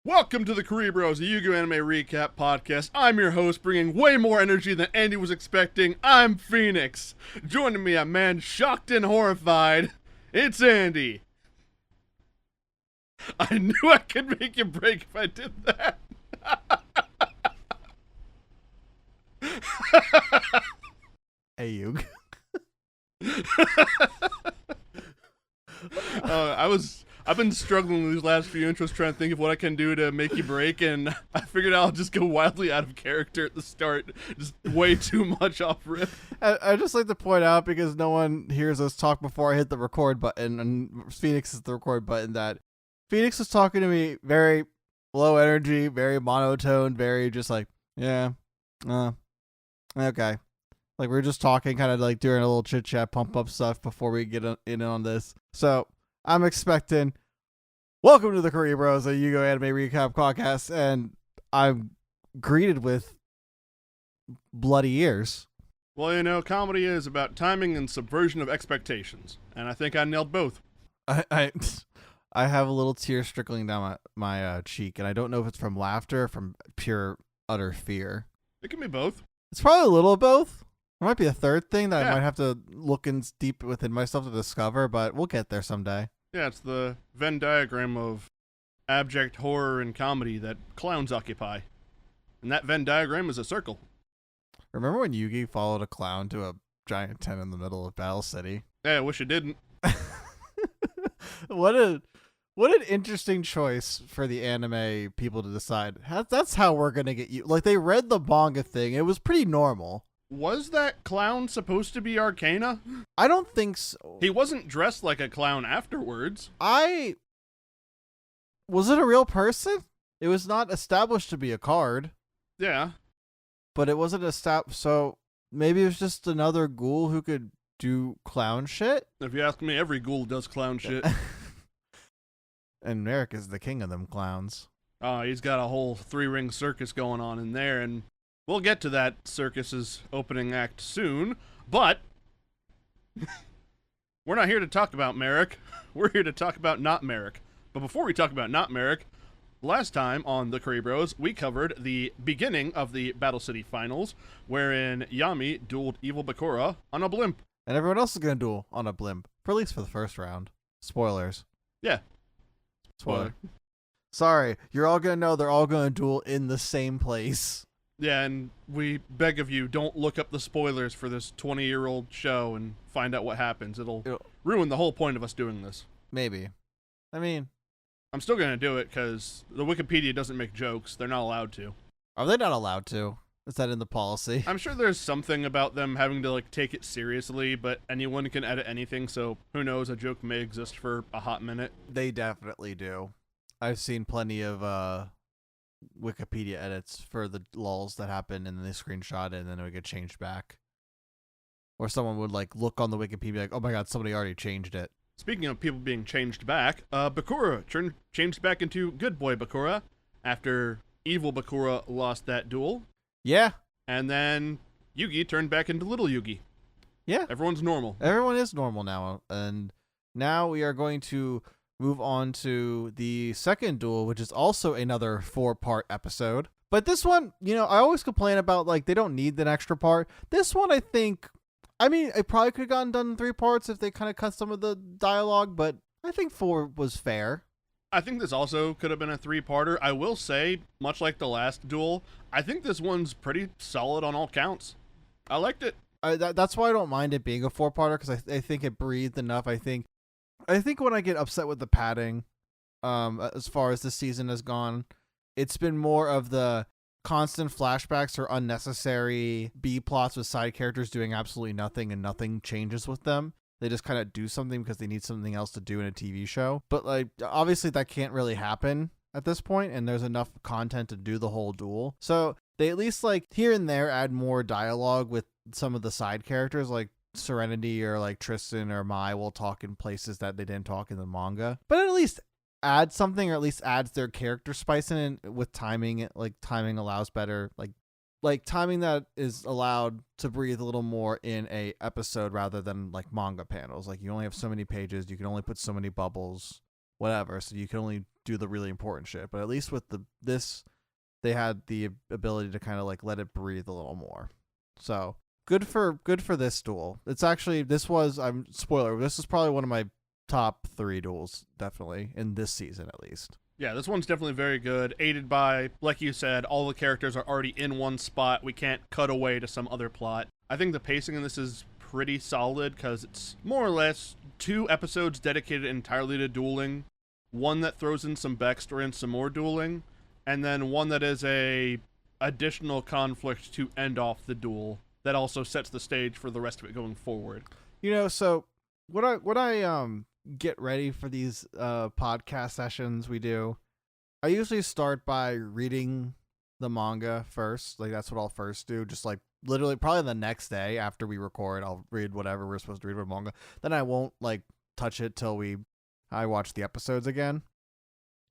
Welcome to the Kuribros, a Yu-Gi-Oh! Anime Recap Podcast. I'm your host, bringing way more energy than Andy was expecting. I'm Phoenix. Joining me, a man shocked and horrified. It's Andy. I knew I could make you break if I did that. Hey, you. I've been struggling with these last few intros trying to think of what I can do to make you break, and I figured I'll just go wildly out of character at the start. Just way too much off rip. I just like to point out, because no one hears us talk before I hit the record button, and Phoenix is the record button, that Phoenix was talking to me very low energy, very monotone, very just like, yeah, okay. Like, we're just talking, kind of like doing a little chit-chat, pump-up stuff before we get in on this. So, I'm expecting, welcome to the Kuribros, a Yu-Gi-Oh! Anime Recap Podcast, and I'm greeted with bloody ears. Well, you know, comedy is about timing and subversion of expectations, and I think I nailed both. I have a little tear trickling down my cheek, and I don't know if it's from laughter or from pure, utter fear. It can be both. It's probably a little of both. There might be a third thing that Yeah. I might have to look in deep within myself to discover, but we'll get there someday. Yeah, it's the Venn diagram of abject horror and comedy that clowns occupy. And that Venn diagram is a circle. Remember when Yugi followed a clown to a giant tent in the middle of Battle City? Yeah, I wish it didn't. What an interesting choice for the anime people to decide. That's how we're gonna get you. Like, they read the manga thing. It was pretty normal. Was that clown supposed to be Arcana? I don't think so. He wasn't dressed like a clown afterwards. Was it a real person? It was not established to be a card, Yeah. but it wasn't established. So maybe it was just another ghoul who could do clown shit. If you ask me, every ghoul does clown shit. And Marik is the king of them clowns. He's got a whole three-ring circus going on in there, and we'll get to that circus's opening act soon, but we're not here to talk about Marik. We're here to talk about not Marik. But before we talk about not Marik, last time on the Kuribros, we covered the beginning of the Battle City Finals, wherein Yami dueled Evil Bakura on a blimp. And everyone else is going to duel on a blimp, for at least for the first round. Spoilers. Yeah. Spoiler. Sorry, you're all going to know they're all going to duel in the same place. Yeah, and we beg of you, don't look up the spoilers for this 20-year-old show and find out what happens. It'll ruin the whole point of us doing this. Maybe. I mean, I'm still going to do it because the Wikipedia doesn't make jokes. They're not allowed to. are they not allowed to? Is that in the policy? I'm sure there's something about them having to, like, take it seriously, but anyone can edit anything, so who knows, a joke may exist for a hot minute. They definitely do. I've seen plenty of Wikipedia edits for the lulls that happen, and then they screenshot it, and then it would get changed back. Or someone would, like, look on the Wikipedia like, oh my god, somebody already changed it. Speaking of people being changed back, Bakura changed back into Good Boy Bakura after Evil Bakura lost that duel. Yeah. And then Yugi turned back into Little Yugi. Yeah. Everyone's normal. Everyone is normal now. And now we are going to move on to the second duel, which is also another 4-part episode. But this one, you know, I always complain about, like, they don't need an extra part. This one, I think, I mean, it probably could have gotten done in 3 parts if they kind of cut some of the dialogue, but I think 4 was fair. I think this also could have been a 3-parter. I will say, much like the last duel, I think this one's pretty solid on all counts. I liked it. That's why I don't mind it being a 4-parter, because I think it breathed enough. I think when I get upset with the padding, as far as this season has gone, it's been more of the constant flashbacks or unnecessary B plots with side characters doing absolutely nothing and nothing changes with them. They just kind of do something because they need something else to do in a TV show. But, like, obviously that can't really happen at this point, and there's enough content to do the whole duel. So they at least, like, here and there add more dialogue with some of the side characters, like Serenity or like Tristan or Mai will talk in places that they didn't talk in the manga. But at least add something, or at least adds their character spice in it with timing. Like, timing allows better, like timing that is allowed to breathe a little more in a episode rather than like manga panels. Like, you only have so many pages, you can only put so many bubbles, whatever. So you can only do the really important shit. But at least with this, they had the ability to kind of like let it breathe a little more. So good for this duel. It's actually this is probably one of my top 3 duels, definitely in this season at least. Yeah, this one's definitely very good, aided by, like you said, all the characters are already in one spot. We can't cut away to some other plot. I think the pacing in this is pretty solid because it's more or less 2 episodes dedicated entirely to dueling, one that throws in some backstory and some more dueling, and then one that is a additional conflict to end off the duel that also sets the stage for the rest of it going forward. So what I get ready for these podcast sessions we do, I usually start by reading the manga first. Like that's what I'll first do. Just like literally probably the next day after we record, I'll read whatever we're supposed to read with manga. Then I won't like touch it till I watch the episodes again.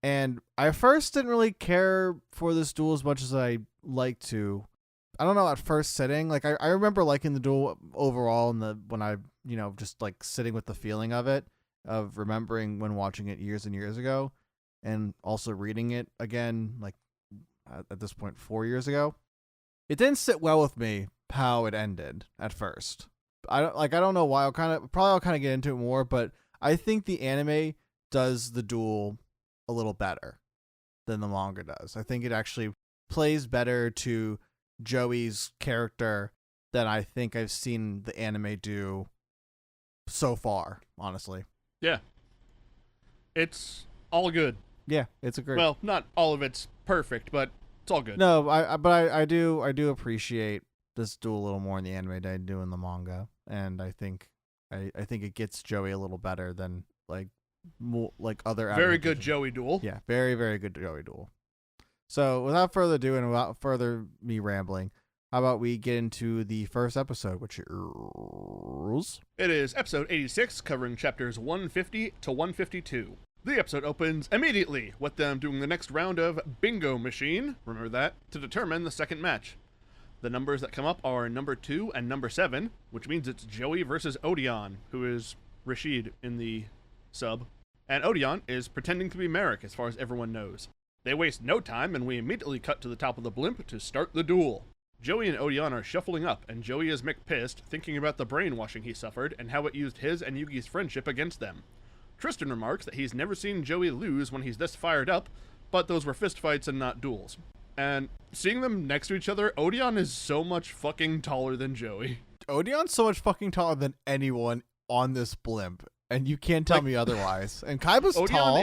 And I first didn't really care for this duel as much as I like to. I don't know, at first sitting, like I remember liking the duel overall when I, just like sitting with the feeling of it, of remembering when watching it years and years ago, and also reading it again, like at this point 4 years ago. It didn't sit well with me how it ended at first. I don't know why. I'll kind of get into it more, but I think the anime does the duel a little better than the manga does. I think it actually plays better to Joey's character than I think I've seen the anime do so far, honestly. Yeah. It's all good. Yeah, it's a great. Well, not all of it's perfect, but it's all good. No, I do appreciate this duel a little more in the anime than I do in the manga, and I think it gets Joey a little better than like other. Very good Joey duel. Yeah, very very good Joey duel. So without further ado and without further me rambling, how about we get into the first episode, which is... It is episode 86, covering chapters 150 to 152. The episode opens immediately with them doing the next round of Bingo Machine, remember that, to determine the second match. The numbers that come up are number 2 and number 7, which means it's Joey versus Odion, who is Rashid in the sub. And Odion is pretending to be Marik, as far as everyone knows. They waste no time, and we immediately cut to the top of the blimp to start the duel. Joey and Odion are shuffling up, and Joey is McPissed, thinking about the brainwashing he suffered and how it used his and Yugi's friendship against them. Tristan remarks that he's never seen Joey lose when he's this fired up, but those were fistfights and not duels. And seeing them next to each other, Odion is so much fucking taller than Joey. Odion's so much fucking taller than anyone on this blimp, and you can't tell me otherwise. And Kaiba's tall.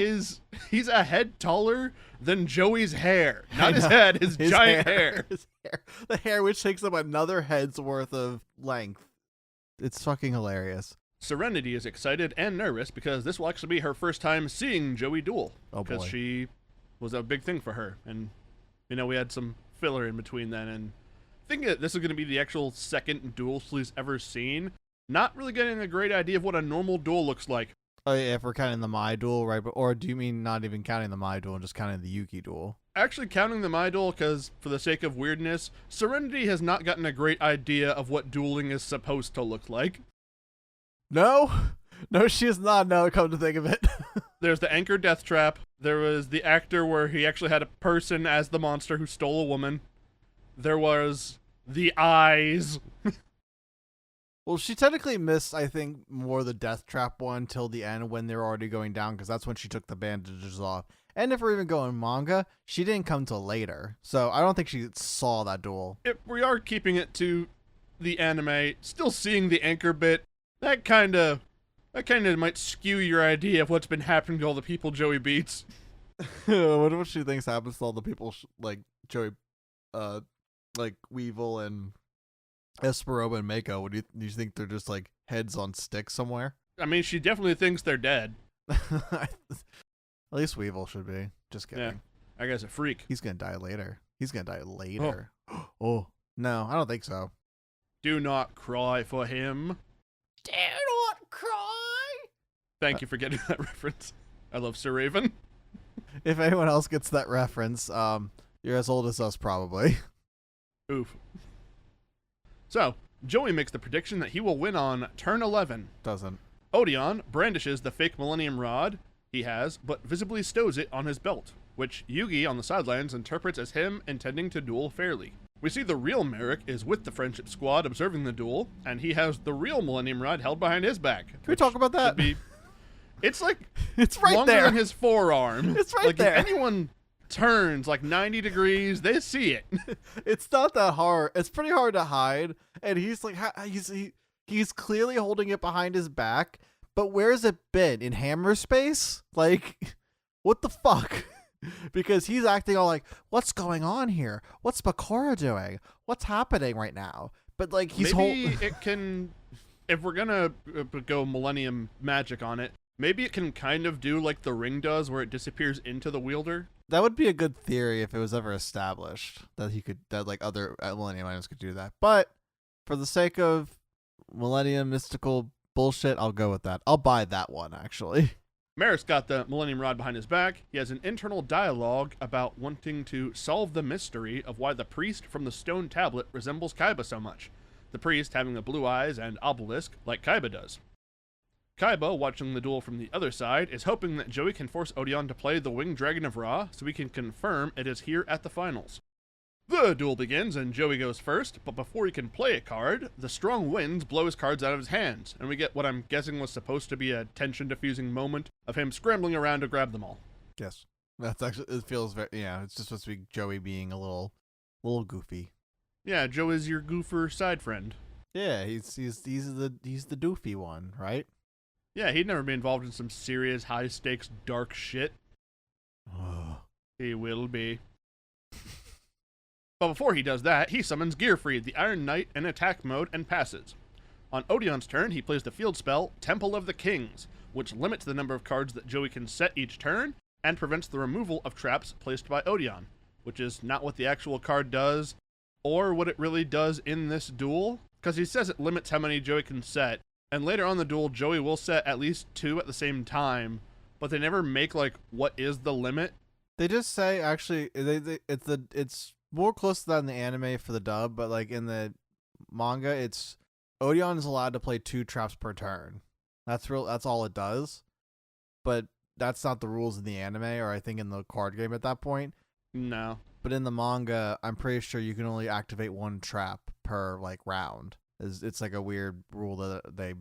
He's a head taller than Joey's hair. Not his head, his giant hair. His hair. The hair which takes up another head's worth of length. It's fucking hilarious. Serenity is excited and nervous because this will actually be her first time seeing Joey duel. Oh boy. Because she was a big thing for her. And, we had some filler in between then. And I think this is going to be the actual second duel she's ever seen. Not really getting a great idea of what a normal duel looks like. Oh yeah, if we're counting the Mai duel, right? Or do you mean not even counting the Mai duel and just counting the Yuki duel? Actually counting the Mai duel, because for the sake of weirdness, Serenity has not gotten a great idea of what dueling is supposed to look like. No, she is not. No, come to think of it. There's the anchor death trap. There was the actor where he actually had a person as the monster who stole a woman. There was the eyes. Well, she technically missed, I think, more the death trap one till the end when they're already going down, because that's when she took the bandages off. And if we're even going manga, she didn't come till later. So I don't think she saw that duel. If we are keeping it to the anime, still seeing the anchor bit, that kind of might skew your idea of what's been happening to all the people Joey beats. What if she thinks happens to all the people like Joey, like Weevil and Esperoba and Mako? Do you think they're just like heads on sticks somewhere? I mean, she definitely thinks they're dead. At least Weevil should be. Just kidding. Yeah, that guy's a freak. He's gonna die later. Oh no, I don't think so. Do not cry for him. Do not cry. Thank you for getting that reference. I love Sir Raven. If anyone else gets that reference, you're as old as us probably. Oof. So, Joey makes the prediction that he will win on turn 11. Doesn't. Odion brandishes the fake Millennium Rod, he has, but visibly stows it on his belt, which Yugi on the sidelines interprets as him intending to duel fairly. We see the real Marik is with the Friendship Squad observing the duel, and he has the real Millennium Rod held behind his back. Can we talk about that? It's like it's right longer there. than his forearm. It's right like there. If anyone turns like 90 degrees, they see it. It's not that hard. It's pretty hard to hide, and he's like, he's clearly holding it behind his back. But where's it been? In hammer space? Like, what the fuck? Because he's acting all like, what's going on here? What's Bakura doing? What's happening right now? But like, he's maybe it can. If we're gonna go Millennium Magic on it, maybe it can kind of do like the ring does, where it disappears into the wielder. That would be a good theory if it was ever established that like other Millennium items could do that. But for the sake of Millennium mystical bullshit, I'll go with that. I'll buy that one, actually. Marik's got the Millennium Rod behind his back. He has an internal dialogue about wanting to solve the mystery of why the priest from the stone tablet resembles Kaiba so much. The priest having the blue eyes and obelisk like Kaiba does. Kaiba, watching the duel from the other side, is hoping that Joey can force Odion to play the Winged Dragon of Ra so we can confirm it is here at the finals. The duel begins and Joey goes first, but before he can play a card, the strong winds blow his cards out of his hands, and we get what I'm guessing was supposed to be a tension-diffusing moment of him scrambling around to grab them all. Yes. That's actually, it feels very, yeah, it's just supposed to be Joey being a little goofy. Yeah, Joe is your goofer side friend. Yeah, he's the doofy one, right? Yeah, he'd never be involved in some serious, high-stakes, dark shit. He will be. But before he does that, he summons Gearfried, the Iron Knight, in attack mode and passes. On Odion's turn, he plays the field spell, Temple of the Kings, which limits the number of cards that Joey can set each turn, and prevents the removal of traps placed by Odion, which is not what the actual card does, or what it really does in this duel, because he says it limits how many Joey can set, and later on in the duel, Joey will set at least 2 at the same time, but they never make, like, what is the limit. They just say, actually, it's more close to that in the anime for the dub, but like in the manga, it's Odion is allowed to play 2 traps per turn. That's all it does. But that's not the rules in the anime, or I think in the card game at that point. No. But in the manga, I'm pretty sure you can only activate 1 trap per like round. It's like a weird rule that they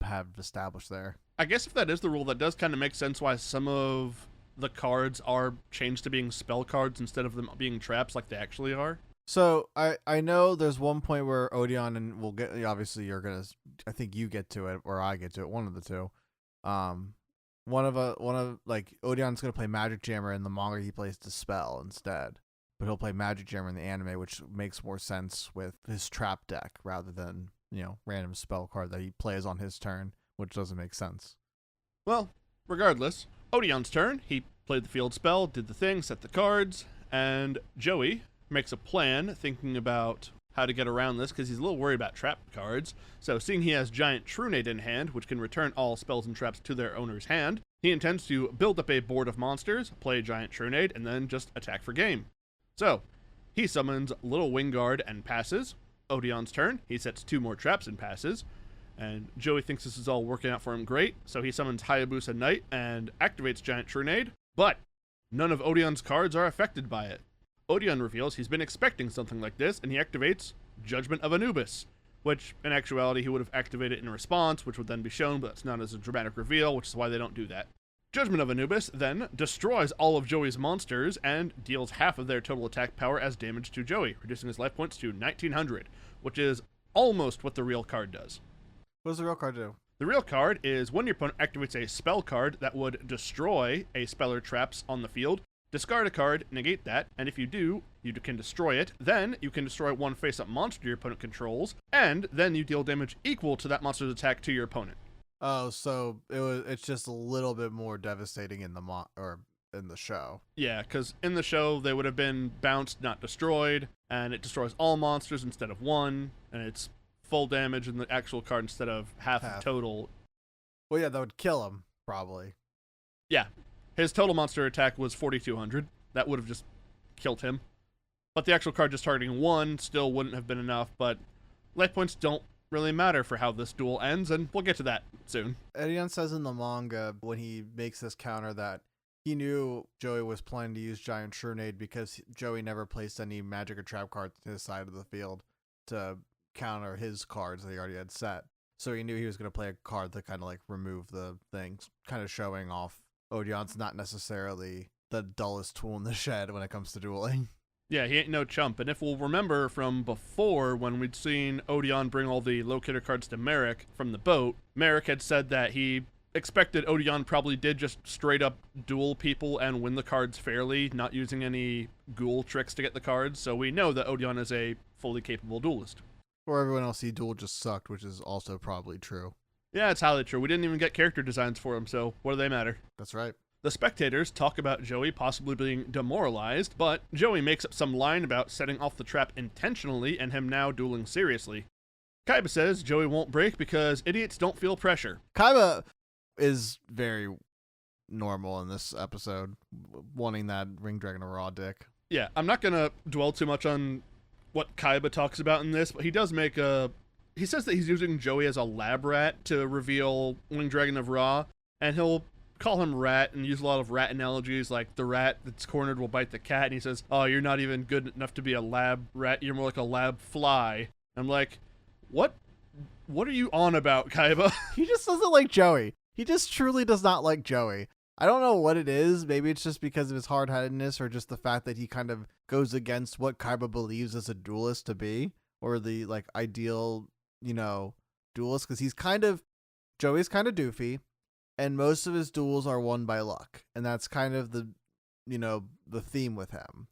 have established there. I guess if that is the rule, that does kind of make sense why some of the cards are changed to being spell cards instead of them being traps like they actually are. So I know there's one point where Odion, and we'll get, obviously you're gonna, I think you get to it or I get to it, one of the two. One of like Odion's gonna play Magic Jammer in the manga, he plays Dispel instead, but he'll play Magic Jammer in the anime, which makes more sense with his trap deck rather than, you know, random spell card that he plays on his turn, which doesn't make sense. Well, regardless, Odion's turn, he played the field spell, did the thing, set the cards, and Joey makes a plan thinking about how to get around this because he's a little worried about trap cards. So seeing he has Giant Trunade in hand, which can return all spells and traps to their owner's hand, he intends to build up a board of monsters, play Giant Trunade, and then just attack for game. So he summons Little Wingguard and passes. Odion's turn, he sets 2 more traps and passes. And Joey thinks this is all working out for him great, so he summons Hayabusa Knight and activates Giant Trunade, but none of Odion's cards are affected by it. Odion reveals he's been expecting something like this, and he activates Judgment of Anubis, which in actuality he would have activated in response, which would then be shown, but that's not as a dramatic reveal, which is why they don't do that. Judgment of Anubis then destroys all of Joey's monsters and deals half of their total attack power as damage to Joey, reducing his life points to 1900, which is almost what the real card does. What does the real card do? The real card is when your opponent activates a spell card that would destroy a spell or traps on the field, discard a card, negate that, and if you do, you can destroy it. Then you can destroy 1 face-up monster your opponent controls, and then you deal damage equal to that monster's attack to your opponent. Oh, so it's just a little bit more devastating in the show. Yeah, because in the show they would have been bounced, not destroyed, and it destroys all monsters instead of 1, and it's full damage in the actual card instead of half. Total. Well, yeah, that would kill him, probably. Yeah. His total monster attack was 4,200. That would have just killed him. But the actual card just targeting 1 still wouldn't have been enough, but life points don't really matter for how this duel ends, and we'll get to that soon. Odion says in the manga when he makes this counter that he knew Joey was planning to use Giant Shrunade because Joey never placed any magic or trap cards to his side of the field to counter his cards that he already had set. So he knew he was going to play a card to kind of like remove the things, kind of showing off Odion's not necessarily the dullest tool in the shed when it comes to dueling. Yeah, he ain't no chump. And if we'll remember from before when we'd seen Odion bring all the locator cards to Marik from the boat, Marik had said that he expected Odion probably did just straight up duel people and win the cards fairly, not using any ghoul tricks to get the cards. So we know that Odion is a fully capable duelist. Or everyone else, he duel just sucked, which is also probably true. Yeah, it's highly true. We didn't even get character designs for him, so what do they matter? That's right. The spectators talk about Joey possibly being demoralized, but Joey makes up some line about setting off the trap intentionally and him now dueling seriously. Kaiba says Joey won't break because idiots don't feel pressure. Kaiba is very normal in this episode, wanting that Ring Dragon of Raw dick. Yeah, I'm not going to dwell too much on what Kaiba talks about in this, but he does make he says that he's using Joey as a lab rat to reveal Winged Dragon of Ra, and he'll call him rat and use a lot of rat analogies, like the rat that's cornered will bite the cat, and he says, oh, you're not even good enough to be a lab rat, you're more like a lab fly. I'm like, what are you on about, Kaiba? He just doesn't like Joey. He just truly does not like Joey. I don't know what it is. Maybe it's just because of his hard-headedness or just the fact that he kind of goes against what Kaiba believes as a duelist to be, or the like ideal, duelist, because Joey's kind of doofy, and most of his duels are won by luck, and that's kind of the theme with him.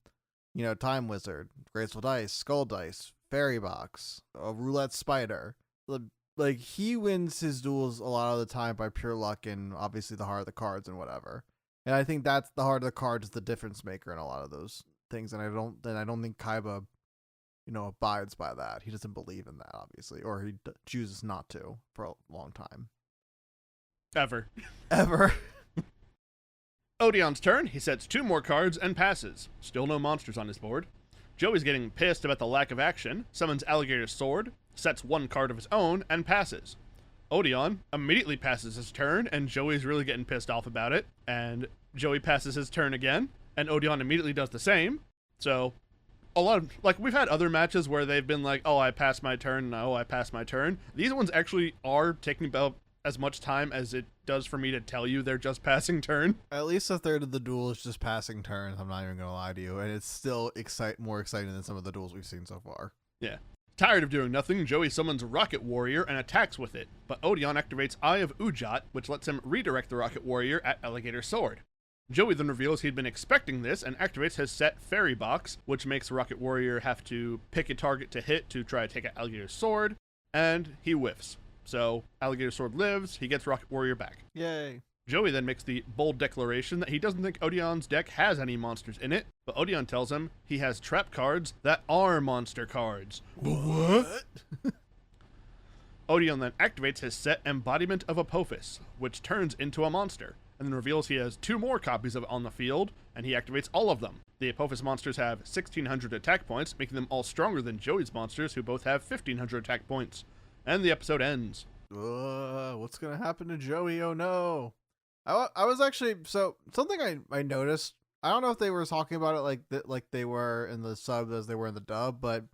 Time Wizard, Graceful Dice, Skull Dice, Fairy Box, a Roulette Spider. Like, he wins his duels a lot of the time by pure luck and obviously the heart of the cards and whatever. And I think that's the heart of the cards is the difference maker in a lot of those things. And I don't think Kaiba, abides by that. He doesn't believe in that, obviously, or he chooses not to for a long time. Ever. Odion's turn. He sets 2 more cards and passes. Still no monsters on his board. Joey's getting pissed about the lack of action, summons Alligator's Sword, sets 1 card of his own, and passes. Odion immediately passes his turn, and Joey's really getting pissed off about it. And Joey passes his turn again, and Odion immediately does the same. So, a lot of, we've had other matches where they've been like, oh, I passed my turn, and oh, I passed my turn. These ones actually are taking about as much time as it does for me to tell you they're just passing turn. At least a third of the duel is just passing turns, I'm not even going to lie to you, and it's still more exciting than some of the duels we've seen so far. Yeah. Tired of doing nothing, Joey summons Rocket Warrior and attacks with it, but Odion activates Eye of Ujat, which lets him redirect the Rocket Warrior at Alligator's Sword. Joey then reveals he'd been expecting this and activates his set Fairy Box, which makes Rocket Warrior have to pick a target to hit to try to take out Alligator's Sword, and he whiffs. So, Alligator's Sword lives, he gets Rocket Warrior back. Yay. Joey then makes the bold declaration that he doesn't think Odion's deck has any monsters in it, but Odion tells him he has trap cards that are monster cards. What? Odion then activates his set Embodiment of Apophis, which turns into a monster, and then reveals he has 2 more copies of it on the field, and he activates all of them. The Apophis monsters have 1,600 attack points, making them all stronger than Joey's monsters, who both have 1,500 attack points. And the episode ends. What's gonna happen to Joey? Oh no. I was actually, so something I noticed, I don't know if they were talking about it like they were in the sub as they were in the dub, but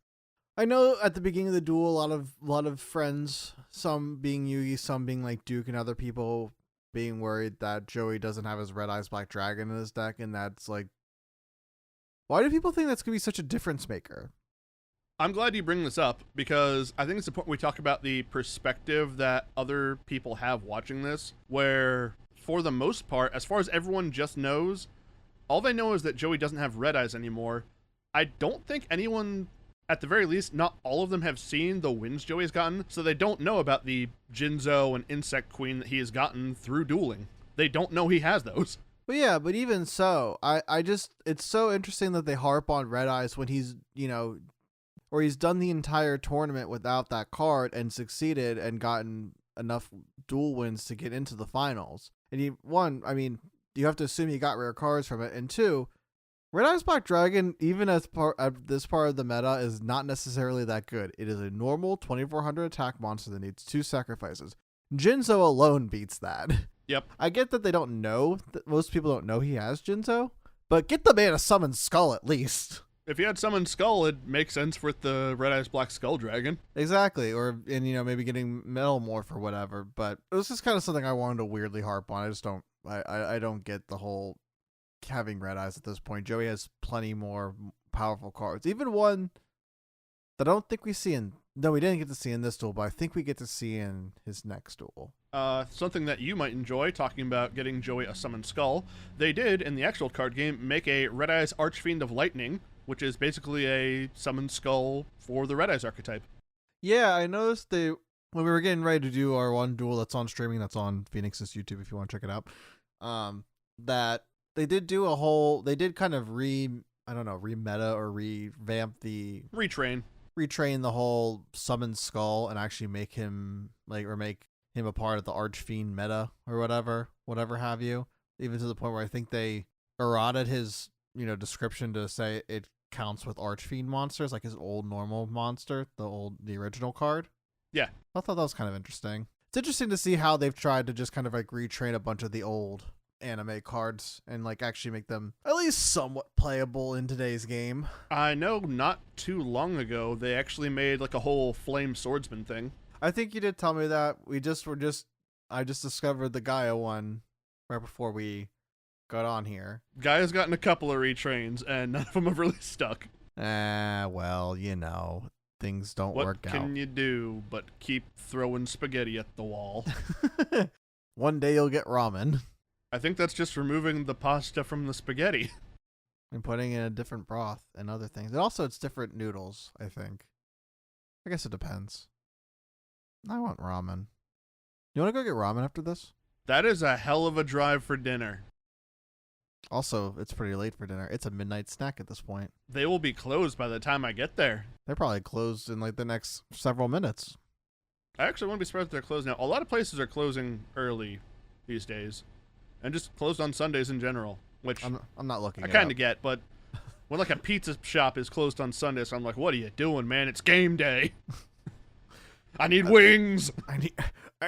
I know at the beginning of the duel, a lot of friends, some being Yugi, some being like Duke, and other people being worried that Joey doesn't have his Red Eyes Black Dragon in his deck, and that's like, why do people think that's gonna be such a difference maker? I'm glad you bring this up, because I think it's important we talk about the perspective that other people have watching this, where, for the most part, as far as everyone just knows, all they know is that Joey doesn't have Red Eyes anymore. I don't think anyone, at the very least, not all of them have seen the wins Joey's gotten, so they don't know about the Jinzo and Insect Queen that he has gotten through dueling. They don't know he has those. But yeah, but even so, I just, it's so interesting that they harp on Red Eyes when he's, or he's done the entire tournament without that card and succeeded and gotten enough duel wins to get into the finals. And you have to assume he got rare cards from it. And 2, Red Eyes Black Dragon, even as this part of the meta, is not necessarily that good. It is a normal 2400 attack monster that needs 2 sacrifices. Jinzo alone beats that. Yep. I get that they don't know, that most people don't know he has Jinzo, but get the man a Summon Skull at least. If he had Summoned Skull, it makes sense with the Red Eyes Black Skull Dragon. Exactly, and maybe getting Metal Morph or whatever, but it was just kind of something I wanted to weirdly harp on. I just don't, I don't get the whole having Red Eyes at this point. Joey has plenty more powerful cards. Even one that I don't think we see in... No, we didn't get to see in this duel, but I think we get to see in his next duel. Something that you might enjoy, talking about getting Joey a Summoned Skull. They did, in the actual card game, make a Red Eyes Archfiend of Lightning, which is basically a Summoned Skull for the Red Eyes archetype. Yeah, I noticed when we were getting ready to do our one duel that's on streaming, that's on Phoenix's YouTube if you want to check it out, that they did do a whole... They did kind of remeta or revamp the... Retrain the whole Summoned Skull and actually make him make him a part of the Archfiend meta or whatever have you. Even to the point where I think they errated his description to say it counts with Archfiend monsters, like his old normal monster, the original card. Yeah, I thought that was kind of interesting. It's interesting to see how they've tried to just kind of retrain a bunch of the old anime cards and actually make them at least somewhat playable in today's game. I know not too long ago they actually made a whole Flame Swordsman thing. I think you did tell me that. I just discovered the Gaia one right before we got on here. Gaia's gotten a couple of retrains and none of them have really stuck. Well, things don't work out. What can you do but keep throwing spaghetti at the wall? One day you'll get ramen. I think that's just removing the pasta from the spaghetti. And putting in a different broth and other things. And also, it's different noodles, I think. I guess it depends. I want ramen. You want to go get ramen after this? That is a hell of a drive for dinner. Also, it's pretty late for dinner. It's a midnight snack at this point. They will be closed by the time I get there. They're probably closed in the next several minutes. I actually wouldn't be surprised if they're closed now. A lot of places are closing early these days. And just closed on Sundays in general, which I'm not looking. I kind of get, but when a pizza shop is closed on Sundays, I'm like, what are you doing, man? It's game day. I need wings. I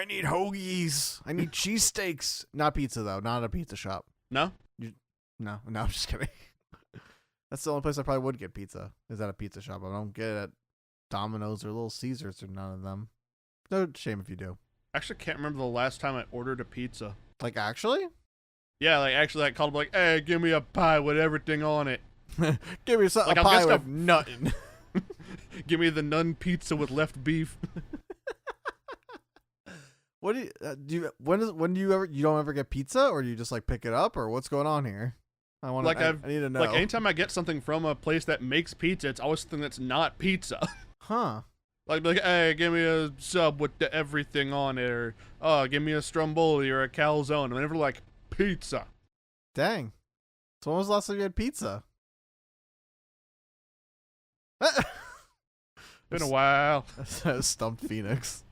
need hoagies. I need cheesesteaks. Not pizza though. Not a pizza shop. No. No. I'm just kidding. That's the only place I probably would get pizza. Is at a pizza shop. I don't get it at Domino's or Little Caesars or none of them. No shame if you do. I actually can't remember the last time I ordered a pizza. Actually? Yeah, actually, I called him hey, give me a pie with everything on it. Give me a pie with nothing. Give me the nun pizza with left beef. What do you when do you don't ever get pizza, or do you just pick it up, or what's going on here? I need to know. Anytime I get something from a place that makes pizza, it's always something that's not pizza. Huh. Hey, give me a sub with everything on it, or give me a stromboli or a calzone. I'm never pizza. Dang. So when was the last time you had pizza? Been a while. Stumped Phoenix.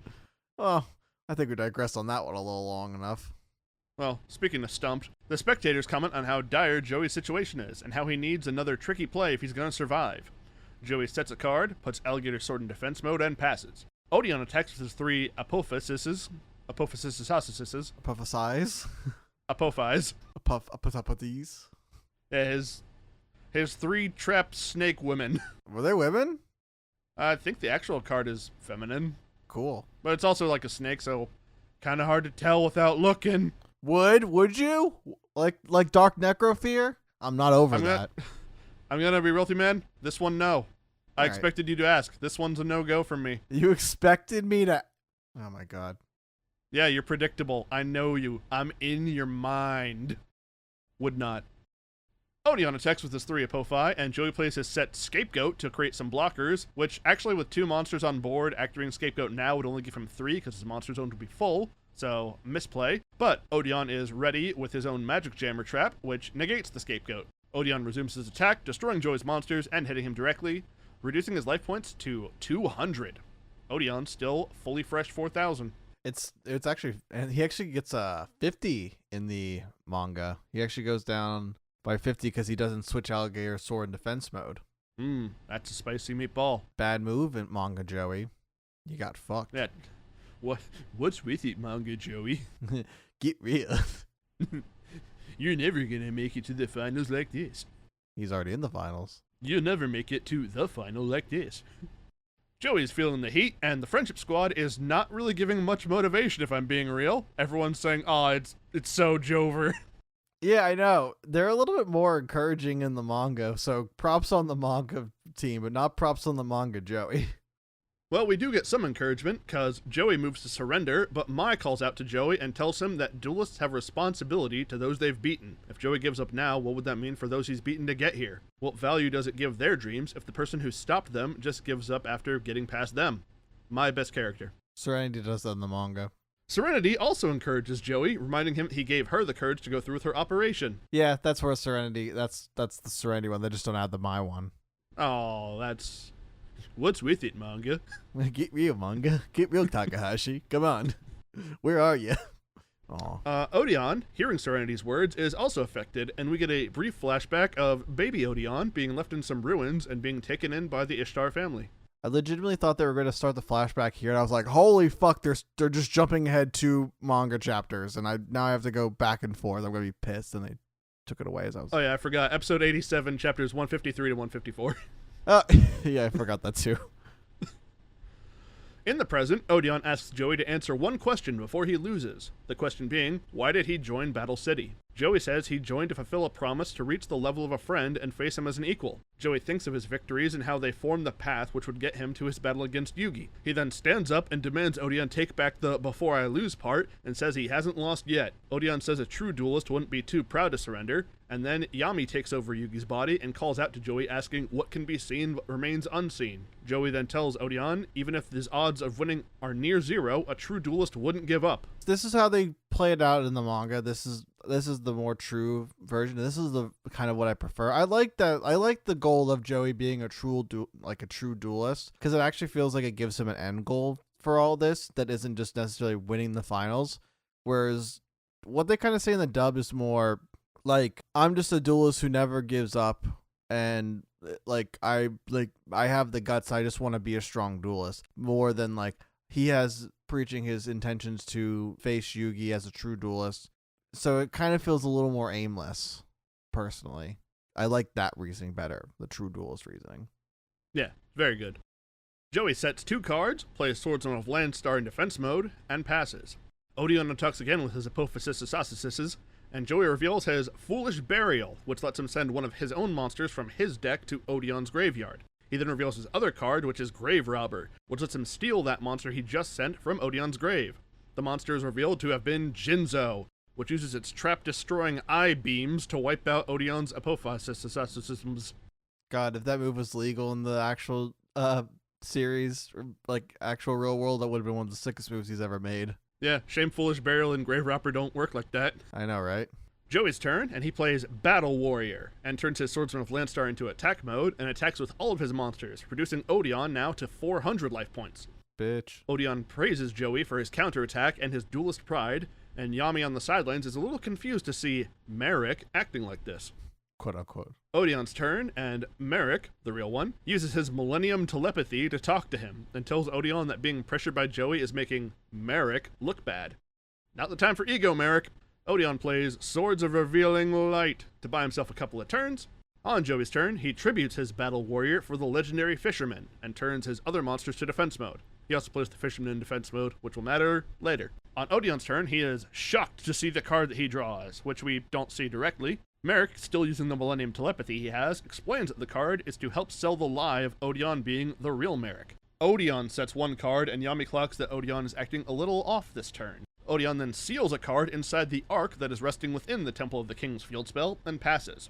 Oh, I think we digressed on that one a little long enough. Well, speaking of stumped, the spectators comment on how dire Joey's situation is, and how he needs another tricky play if he's going to survive. Joey sets a card, puts Alligator Sword in defense mode, and passes. Odion attacks with his 3 Apophis. Yeah, his 3 trapped snake women. Were they women? I think the actual card is feminine. Cool. But it's also a snake, so kind of hard to tell without looking. Would you? Like Dark Necrofear? I'm not over that. I'm gonna be real with you, man. This one, no. I right. expected you to ask. This one's a no-go from me. You expected me to... Oh, my God. Yeah, you're predictable. I know you. I'm in your mind. Would not. Odion attacks with his 3 Apophi, and Joey plays his set Scapegoat to create some blockers, which actually with 2 monsters on board, activating Scapegoat now would only give him 3 because his monster zone would be full, so misplay. But Odion is ready with his own Magic Jammer trap, which negates the Scapegoat. Odion resumes his attack, destroying Joey's monsters and hitting him directly, reducing his life points to 200. Odion still fully fresh 4,000. It's actually, and he actually gets 50 in the manga. He actually goes down By 50 because he doesn't switch alligator sword in defense mode. That's a spicy meatball. Bad move in manga, Joey. You got fucked. Yeah. What's with it, manga, Joey? Get real. You're never gonna make it to the finals like this. He's already in the finals. You'll never make it to the final like this. Joey's feeling the heat, and the friendship squad is not really giving much motivation, if I'm being real. Everyone's saying, it's so Jover. Yeah, I know. They're a little bit more encouraging in the manga, so props on the manga team, but not props on the manga Joey. Well, we do get some encouragement, because Joey moves to surrender, but Mai calls out to Joey and tells him that duelists have responsibility to those they've beaten. If Joey gives up now, what would that mean for those he's beaten to get here? What value does it give their dreams if the person who stopped them just gives up after getting past them? My best character. Serenity does that in the manga. Serenity also encourages Joey, reminding him he gave her the courage to go through with her operation. Yeah, that's where Serenity, that's the Serenity one. They just don't add the Mai one. Oh, that's... What's with it, manga? Get real, manga. Get real, Takahashi. Come on. Where are you? Odion, hearing Serenity's words, is also affected, and we get a brief flashback of baby Odion being left in some ruins and being taken in by the Ishtar family. I legitimately thought they were going to start the flashback here, and I was like, holy fuck, they're just jumping ahead 2 manga chapters, and now I have to go back and forth. I'm going to be pissed, and they took it away as I was... Oh yeah, I forgot. Episode 87, chapters 153 to 154. Yeah, I forgot that too. In the present, Odion asks Joey to answer one question before he loses. The question being, why did he join Battle City? Joey says he joined to fulfill a promise to reach the level of a friend and face him as an equal. Joey thinks of his victories and how they formed the path which would get him to his battle against Yugi. He then stands up and demands Odion take back the before I lose part and says he hasn't lost yet. Odion says a true duelist wouldn't be too proud to surrender, and then Yami takes over Yugi's body and calls out to Joey asking what can be seen but remains unseen. Joey then tells Odion even if his odds of winning are near 0, a true duelist wouldn't give up. This is how they play it out in the manga. This is the more true version. This is the kind of what I prefer. I like that. I like the goal of Joey being a true duelist because it actually feels like it gives him an end goal for all this that isn't just necessarily winning the finals. Whereas what they kind of say in the dub is more like I'm just a duelist who never gives up, and I have the guts. I just want to be a strong duelist more than like he has preaching his intentions to face Yugi as a true duelist. So it kind of feels a little more aimless, personally. I like that reasoning better, the true duelist reasoning. Yeah, very good. Joey sets 2 cards, plays Swordsman of Landstar in defense mode, and passes. Odion attacks again with his Apophysis, and Joey reveals his Foolish Burial, which lets him send one of his own monsters from his deck to Odion's graveyard. He then reveals his other card, which is Grave Robber, which lets him steal that monster he just sent from Odion's grave. The monster is revealed to have been Jinzo, which uses its trap-destroying eye beams to wipe out Odion's Apophysis. God, if that move was legal in the actual series, like actual real world, that would have been one of the sickest moves he's ever made. Yeah, shame Foolish Burial and Grave Robber don't work like that. I know, right? Joey's turn, and he plays Battle Warrior, and turns his Swordsman of Landstar into attack mode, and attacks with all of his monsters, reducing Odion now to 400 life points. Bitch. Odion praises Joey for his counterattack and his duelist pride, and Yami on the sidelines is a little confused to see Marik acting like this. Quote unquote. Odion's turn, and Marik, the real one, uses his Millennium Telepathy to talk to him, and tells Odion that being pressured by Joey is making Marik look bad. Not the time for ego, Marik. Odion plays Swords of Revealing Light to buy himself a couple of turns. On Joey's turn, he tributes his Battle Warrior for the legendary Fisherman, and turns his other monsters to defense mode. He also plays the Fisherman in defense mode, which will matter later. On Odion's turn, he is shocked to see the card that he draws, which we don't see directly. Marik, still using the Millennium Telepathy he has, explains that the card is to help sell the lie of Odion being the real Marik. Odion sets 1 card, and Yami clocks that Odion is acting a little off this turn. Odion then seals a card inside the ark that is resting within the Temple of the King's field spell, and passes.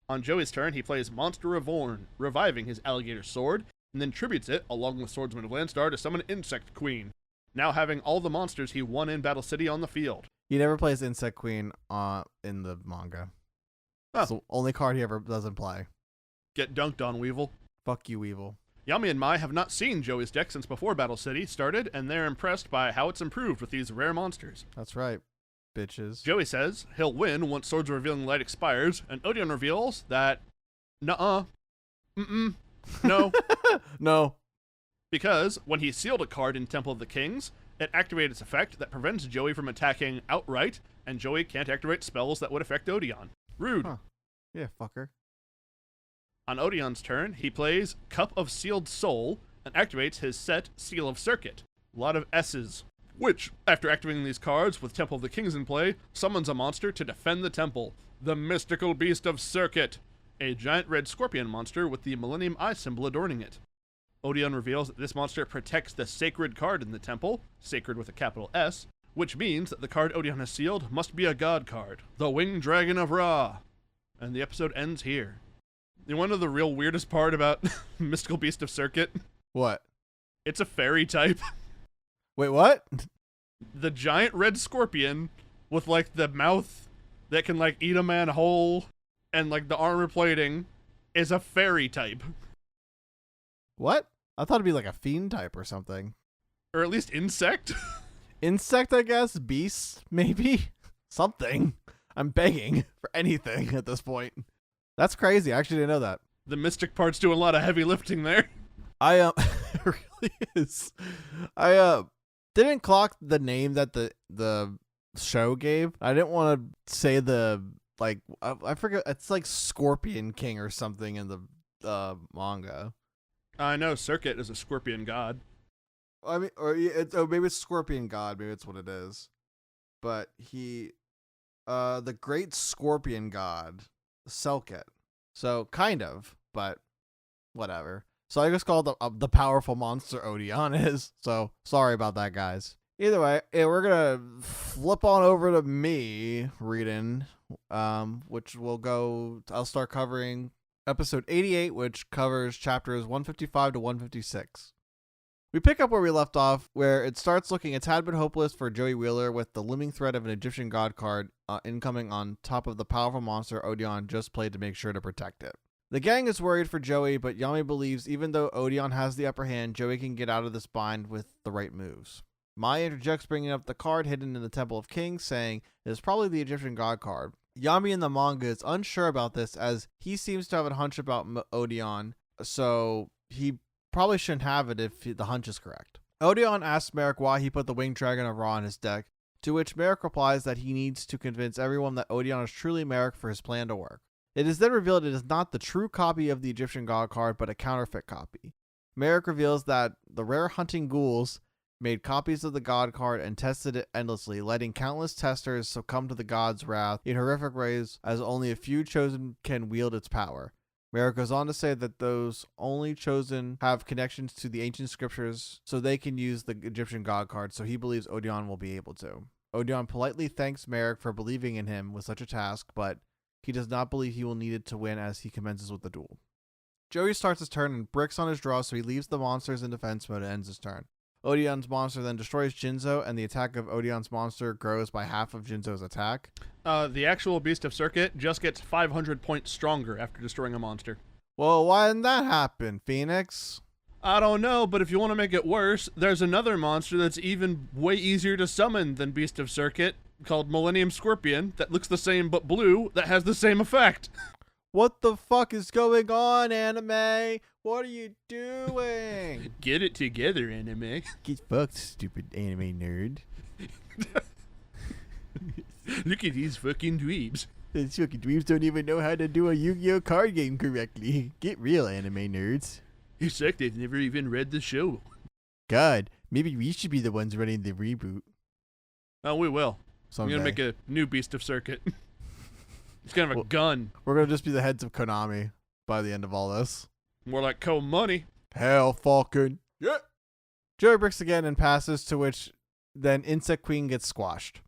On Joey's turn, he plays Monster Reborn, reviving his alligator sword, and then tributes it, along with Swordsman of Landstar, to summon Insect Queen, now having all the monsters he won in Battle City on the field. He never plays Insect Queen in the manga. Oh. It's the only card he ever doesn't play. Get dunked on, Weevil. Fuck you, Weevil. Yami and Mai have not seen Joey's deck since before Battle City started, and they're impressed by how it's improved with these rare monsters. That's right. bitches. Joey says he'll win once Swords Revealing Light expires, and Odion reveals that, nuh-uh, no. No. Because when he sealed a card in Temple of the Kings, it activated its effect that prevents Joey from attacking outright, and Joey can't activate spells that would affect Odion. Rude. Huh. Yeah, fucker. On Odion's turn, he plays Cup of Sealed Soul and activates his set Seal of Circuit. A lot of S's. Which, after activating these cards with Temple of the Kings in play, summons a monster to defend the temple. The Mystical Beast of Circuit, a giant red scorpion monster with the Millennium Eye symbol adorning it. Odion reveals that this monster protects the sacred card in the temple, sacred with a capital S, which means that the card Odion has sealed must be a god card, the Winged Dragon of Ra. And the episode ends here. You want to know the real weirdest part about Mystical Beast of Circuit? What? It's a fairy type. Wait, what? The giant red scorpion with, like, the mouth that can, like, eat a man whole and, like, the armor plating is a fairy type. What? I thought it'd be like a fiend type or something. Or at least insect. Insect, I guess? Beast, maybe? Something. I'm begging for anything at this point. That's crazy. I actually didn't know that. The mystic part's doing a lot of heavy lifting there. It really is. I didn't clock the name that the show gave. I didn't want to say the, like, I forget, it's like Scorpion King or something in the manga. I know Circuit is a scorpion god. I mean, maybe it's Scorpion God. Maybe it's what it is. But he, the Great Scorpion God, Selkit. So kind of, but whatever. So I just called the powerful monster Odion is. So sorry about that, guys. Either way, we're gonna flip on over to me reading, which will go. I'll start covering episode 88, which covers chapters 155 to 156. We pick up where we left off, where it starts looking a tad bit hopeless for Joey Wheeler with the looming threat of an Egyptian god card incoming on top of the powerful monster Odion just played to make sure to protect it. The gang is worried for Joey, but Yami believes even though Odion has the upper hand, Joey can get out of this bind with the right moves. Mai interjects bringing up the card hidden in the Temple of Kings, saying it is probably the Egyptian god card. Yami in the manga is unsure about this as he seems to have a hunch about Odion, so he probably shouldn't have it if the hunch is correct. Odion asks Marik why he put the Winged Dragon of Ra in his deck, to which Marik replies that he needs to convince everyone that Odion is truly Marik for his plan to work. It is then revealed it is not the true copy of the Egyptian god card, but a counterfeit copy. Marik reveals that the rare hunting ghouls made copies of the god card and tested it endlessly, letting countless testers succumb to the god's wrath in horrific ways as only a few chosen can wield its power. Marik goes on to say that those only chosen have connections to the ancient scriptures so they can use the Egyptian god card, so he believes Odion will be able to. Odion politely thanks Marik for believing in him with such a task, but he does not believe he will need it to win as he commences with the duel. Joey starts his turn and bricks on his draw, so he leaves the monsters in defense mode and ends his turn. Odion's monster then destroys Jinzo, and the attack of Odion's monster grows by half of Jinzo's attack. The actual Beast of Circuit just gets 500 points stronger after destroying a monster. Well, why didn't that happen, Phoenix? I don't know, but if you want to make it worse, there's another monster that's even way easier to summon than Beast of Circuit, called Millennium Scorpion, that looks the same but blue, that has the same effect. What the fuck is going on, anime? What are you doing? Get it together, anime. Get fucked, stupid anime nerd. Look at these fucking dweebs. These fucking dweebs don't even know how to do a Yu-Gi-Oh card game correctly. Get real, anime nerds. It's like they've never even read the show. God, maybe we should be the ones running the reboot. Oh, we will. Someday. I'm going to make a new Beast of Circuit. It's kind of a gun. We're going to just be the heads of Konami by the end of all this. More like co-money. Hell fucking yeah. Joey bricks again and passes, to which then Insect Queen gets squashed.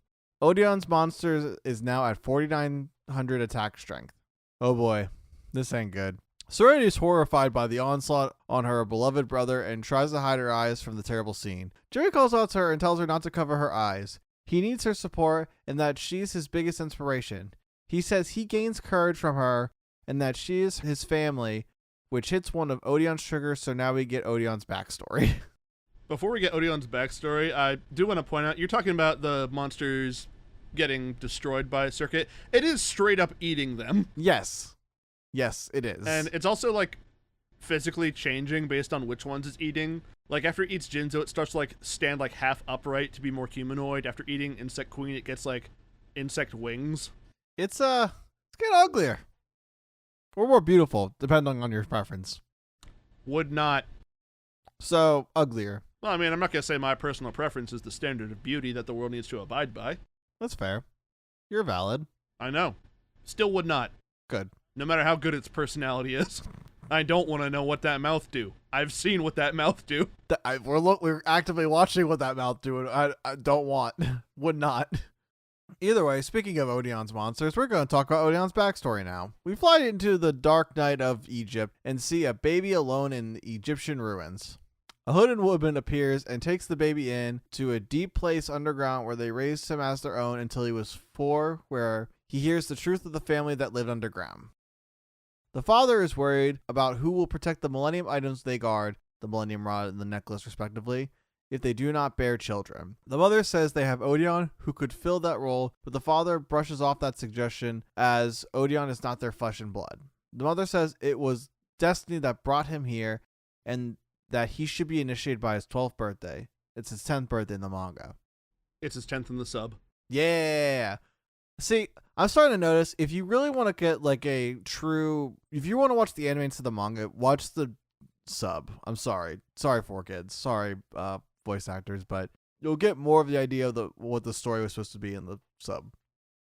Odion's monster is now at 4,900 attack strength. Oh boy, this ain't good. Serenity is horrified by the onslaught on her beloved brother and tries to hide her eyes from the terrible scene. Joey calls out to her and tells her not to cover her eyes. He needs her support and that she's his biggest inspiration. He says he gains courage from her and that she is his family, which hits one of Odion's triggers, so now we get Odion's backstory. Before we get Odion's backstory, I do want to point out, you're talking about the monsters getting destroyed by Circuit, it is straight up eating them. Yes, it is. And it's also like physically changing based on which ones it's eating. Like after it eats Jinzo, it starts to like stand like half upright to be more humanoid. After eating Insect Queen, it gets like insect wings. It's getting uglier. Or more beautiful, depending on your preference. Would not. So, uglier. Well, I mean, I'm not going to say my personal preference is the standard of beauty that the world needs to abide by. That's fair. You're valid. I know. Still would not. Good. No matter how good its personality is. I don't want to know what that mouth do. I've seen what that mouth do. We're actively watching what that mouth do. I don't want. Would not. Either way, speaking of Odion's monsters, we're going to talk about Odion's backstory now. We fly into the dark night of Egypt and see a baby alone in the Egyptian ruins. A hooded woman appears and takes the baby in to a deep place underground where they raised him as their own until he was 4, where he hears the truth of the family that lived underground. The father is worried about who will protect the Millennium items they guard, the Millennium Rod and the necklace respectively, if they do not bear children. The mother says they have Odion, who could fill that role, but the father brushes off that suggestion as Odion is not their flesh and blood. The mother says it was destiny that brought him here and that he should be initiated by his 12th birthday. It's his 10th birthday in the manga. It's his 10th in the sub. Yeah. See, I'm starting to notice if you really want to get like if you want to watch the anime instead of the manga, watch the sub. I'm sorry. Sorry, 4Kids. Sorry, voice actors, but you'll get more of the idea of what the story was supposed to be in the sub.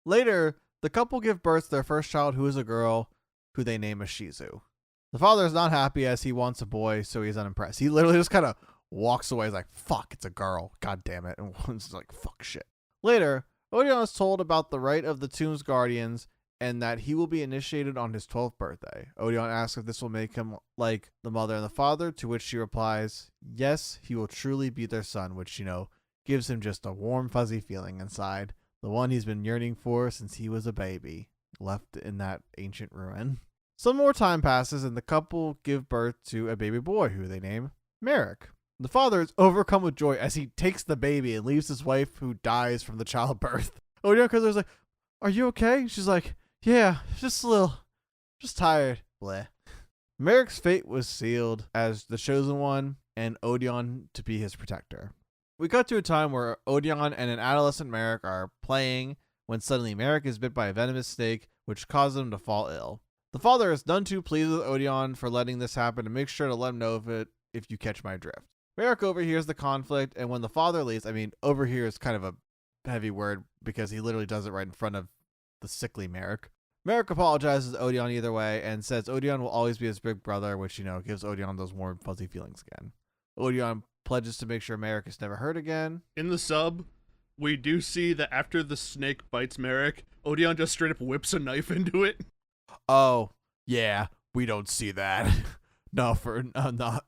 Later, the couple give birth to their first child, who is a girl, who they name as Shizu. The father is not happy as he wants a boy, so he's unimpressed. He literally just kind of walks away. He's like, fuck, it's a girl. God damn it. And one's like, fuck shit. Later, Odion is told about the right of the tomb's guardians and that he will be initiated on his 12th birthday. Odion asks if this will make him like the mother and the father, to which she replies, yes, he will truly be their son, which, gives him just a warm, fuzzy feeling inside, the one he's been yearning for since he was a baby, left in that ancient ruin. Some more time passes and the couple give birth to a baby boy who they name Marik. The father is overcome with joy as he takes the baby and leaves his wife, who dies from the childbirth. Odion is like, are you okay? She's like, yeah, just tired. Bleh. Marik's fate was sealed as the chosen one and Odion to be his protector. We cut to a time where Odion and an adolescent Marik are playing when suddenly Marik is bit by a venomous snake, which causes him to fall ill. The father is none too pleased with Odion for letting this happen and makes sure to let him know of it if you catch my drift. Marik overhears the conflict, and when the father leaves, overhear is kind of a heavy word because he literally does it right in front of the sickly Marik. Marik apologizes to Odion either way and says Odion will always be his big brother, which, gives Odion those warm, fuzzy feelings again. Odion pledges to make sure Marik is never hurt again. In the sub, we do see that after the snake bites Marik, Odion just straight up whips a knife into it. Oh, yeah, we don't see that. No,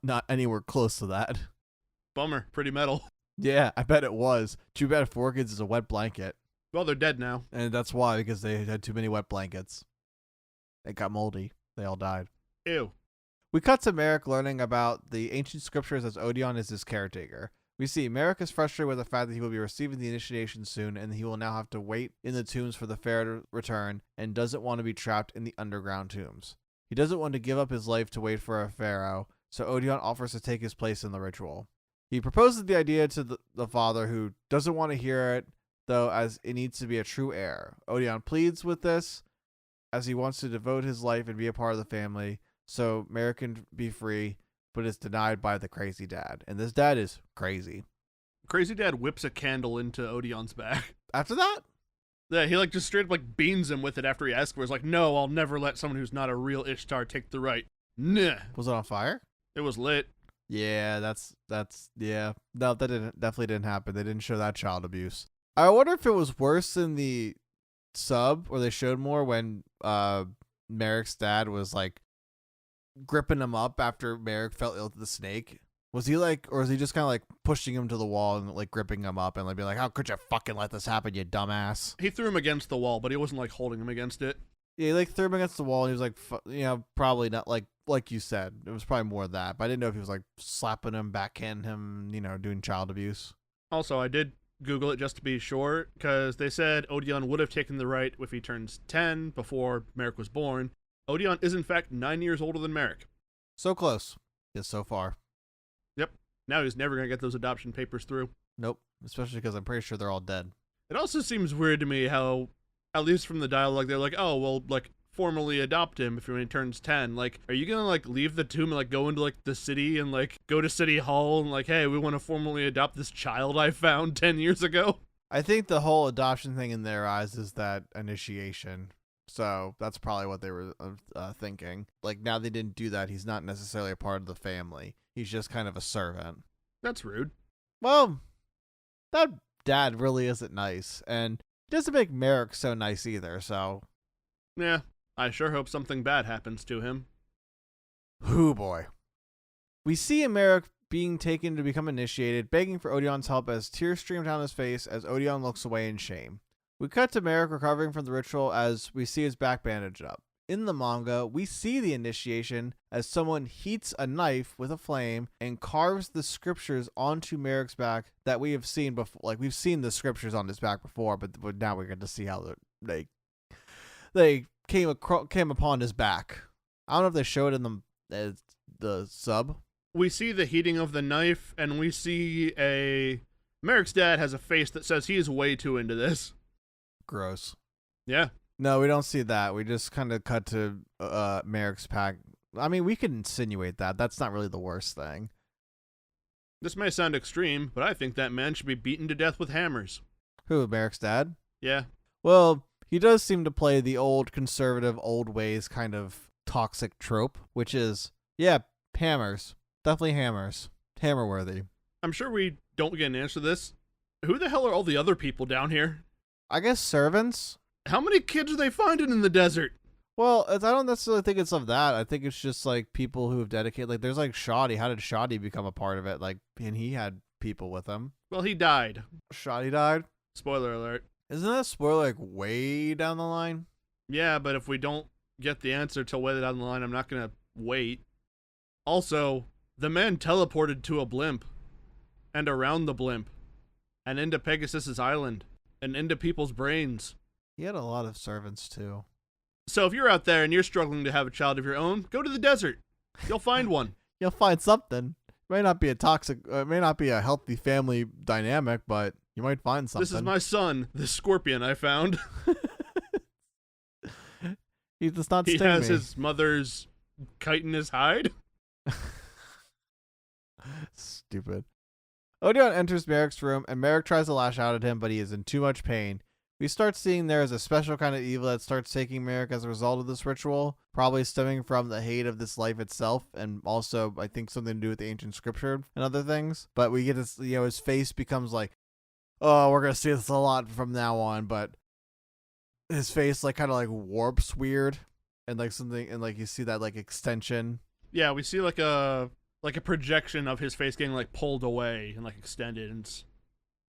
not anywhere close to that. Bummer. Pretty metal. Yeah, I bet it was. Too bad 4Kids is a wet blanket. Well, they're dead now. And that's why, because they had too many wet blankets. It got moldy. They all died. Ew. We cut to Marik learning about the ancient scriptures as Odion is his caretaker. We see Marik is frustrated with the fact that he will be receiving the initiation soon and he will now have to wait in the tombs for the pharaoh to return and doesn't want to be trapped in the underground tombs. He doesn't want to give up his life to wait for a pharaoh, so Odion offers to take his place in the ritual. He proposes the idea to the father, who doesn't want to hear it, though, as it needs to be a true heir. Odion pleads with this, as he wants to devote his life and be a part of the family, so Marik can be free, but is denied by the crazy dad. And this dad is crazy. Crazy dad whips a candle into Odion's back. After that? Yeah, he just straight up beans him with it after he asks for it. He's like, no, I'll never let someone who's not a real Ishtar take the right. Nah. Was it on fire? It was lit. Yeah, that's yeah. No, that definitely didn't happen. They didn't show that child abuse. I wonder if it was worse in the sub, where they showed more when Marik's dad was gripping him up after Marik fell ill to the snake. Was he or was he just kind of pushing him to the wall and gripping him up and being like, how could you fucking let this happen, you dumbass? He threw him against the wall, but he wasn't holding him against it. Yeah, he threw him against the wall and he was probably not like you said. It was probably more of that, but I didn't know if he was slapping him, backhanding him, doing child abuse. Also, I did Google it just to be sure, because they said Odion would have taken the right if he turns 10 before Marik was born. Odion is in fact 9 years older than Marik. So close. Just so far. Yep. Now he's never going to get those adoption papers through. Nope. Especially because I'm pretty sure they're all dead. It also seems weird to me how, at least from the dialogue, they're like, oh, well, like, formally adopt him when he turns 10. Like, are you gonna, like, leave the tomb and, like, go into, like, the city and, like, go to City Hall and, like, hey, we want to formally adopt this child I found 10 years ago? I think the whole adoption thing in their eyes is that initiation. So that's probably what they were thinking. Like, now they didn't do that. He's not necessarily a part of the family. He's just kind of a servant. That's rude. Well, that dad really isn't nice. And it doesn't make Marik so nice either, so. Yeah, I sure hope something bad happens to him. Hoo boy. We see Marik being taken to become initiated, begging for Odion's help as tears stream down his face as Odion looks away in shame. We cut to Marik recovering from the ritual as we see his back bandaged up. In the manga, we see the initiation as someone heats a knife with a flame and carves the scriptures onto Marik's back that we have seen before. Like, we've seen the scriptures on his back before, but now we get to see how they came upon his back. I don't know if they showed it in the sub. We see the heating of the knife, and we see Marik's dad has a face that says he is way too into this. Gross. Yeah. No, we don't see that. We just kind of cut to Marik's pack. I mean, we could insinuate that. That's not really the worst thing. This may sound extreme, but I think that man should be beaten to death with hammers. Who, Marik's dad? Yeah. Well, he does seem to play the old conservative, old ways kind of toxic trope, which is, yeah, hammers. Definitely hammers. Hammer-worthy. I'm sure we don't get an answer to this. Who the hell are all the other people down here? I guess servants? How many kids are they finding in the desert? Well, I don't necessarily think it's of that. I think it's just, like, people who have dedicated... Like, there's, like, Shoddy. How did Shoddy become a part of it? Like, and he had people with him. Well, he died. Shoddy died? Spoiler alert. Isn't that spoiler, like, way down the line? Yeah, but if we don't get the answer till way down the line, I'm not going to wait. Also, the man teleported to a blimp. And around the blimp. And into Pegasus's island. And into people's brains. He had a lot of servants, too. So if you're out there and you're struggling to have a child of your own, go to the desert. You'll find one. You'll find something. It may not be it may not be a healthy family dynamic, but you might find something. This is my son, this scorpion I found. He does not sting me. He has me. his mother's kite in his hide. Stupid. Odion enters Marik's room, and Marik tries to lash out at him, but he is in too much pain. We start seeing there is a special kind of evil that starts taking Marik as a result of this ritual, probably stemming from the hate of this life itself, and also, I think, something to do with the ancient scripture and other things. But we get to, his face becomes like, oh, we're going to see this a lot from now on, but his face, like, kind of, like, warps weird, and, like, something, and, like, you see that, like, extension. Yeah, we see, like a projection of his face getting, like, pulled away and, like, extended, and it's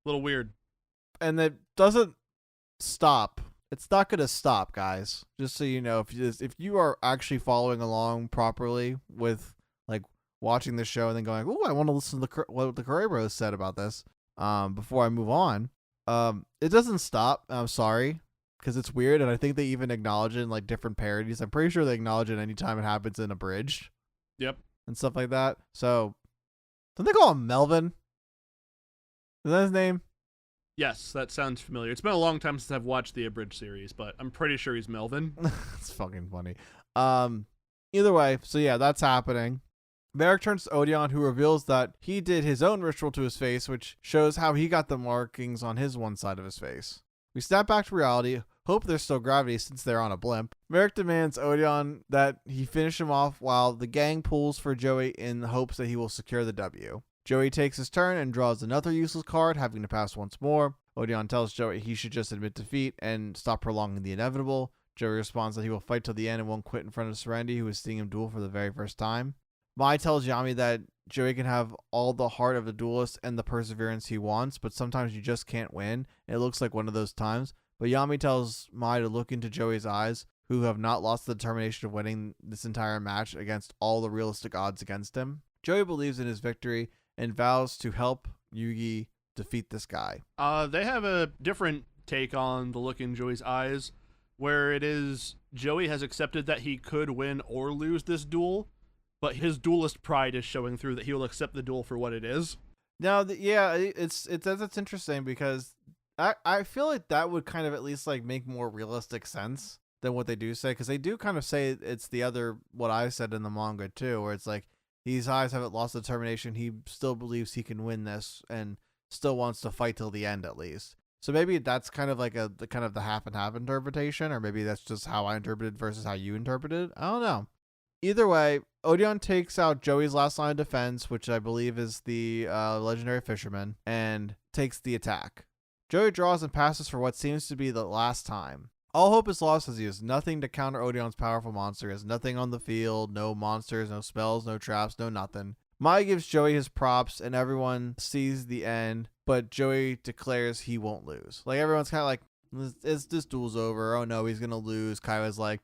a little weird. And it doesn't stop. It's not going to stop, guys. Just so you know, if you are actually following along properly with, like, watching the show and then going, "Ooh, I want to listen to what the Kuribros said about this," before I move on, it doesn't stop. I'm sorry, because it's weird, and I think they even acknowledge it in, like, different parodies. I'm pretty sure they acknowledge it anytime it happens in Abridged. Yep. And stuff like that. So, don't they call him Melvin? Is that his name? Yes, that sounds familiar. It's been a long time since I've watched the Abridged series, but I'm pretty sure he's Melvin. It's fucking funny. Either way, so yeah, that's happening. Marik turns to Odion, who reveals that he did his own ritual to his face, which shows how he got the markings on his one side of his face. We snap back to reality, hope there's still gravity since they're on a blimp. Marik demands Odion that he finish him off while the gang pulls for Joey in the hopes that he will secure the W. Joey takes his turn and draws another useless card, having to pass once more. Odion tells Joey he should just admit defeat and stop prolonging the inevitable. Joey responds that he will fight till the end and won't quit in front of Serenity, who is seeing him duel for the very first time. Mai tells Yami that Joey can have all the heart of the duelist and the perseverance he wants, but sometimes you just can't win. It looks like one of those times. But Yami tells Mai to look into Joey's eyes, who have not lost the determination of winning this entire match against all the realistic odds against him. Joey believes in his victory and vows to help Yugi defeat this guy. They have a different take on the look in Joey's eyes, where it is Joey has accepted that he could win or lose this duel, but his duelist pride is showing through that he will accept the duel for what it is. Now, it's that's interesting because I feel like that would kind of at least like make more realistic sense than what they do say, because they do kind of say it's the other what I said in the manga too, where it's like these eyes haven't lost determination. He still believes he can win this and still wants to fight till the end at least. So maybe that's kind of like the kind of the half and half interpretation, or maybe that's just how I interpreted versus how you interpreted. I don't know. Either way, Odion takes out Joey's last line of defense, which I believe is the legendary fisherman, and takes the attack. Joey draws and passes for what seems to be the last time. All hope is lost as he has nothing to counter Odion's powerful monster. He has nothing on the field, no monsters, no spells, no traps, no nothing. Mai gives Joey his props and everyone sees the end, but Joey declares he won't lose. Like everyone's kind of like, this duel's over. Oh no, he's going to lose. Kaiba's like,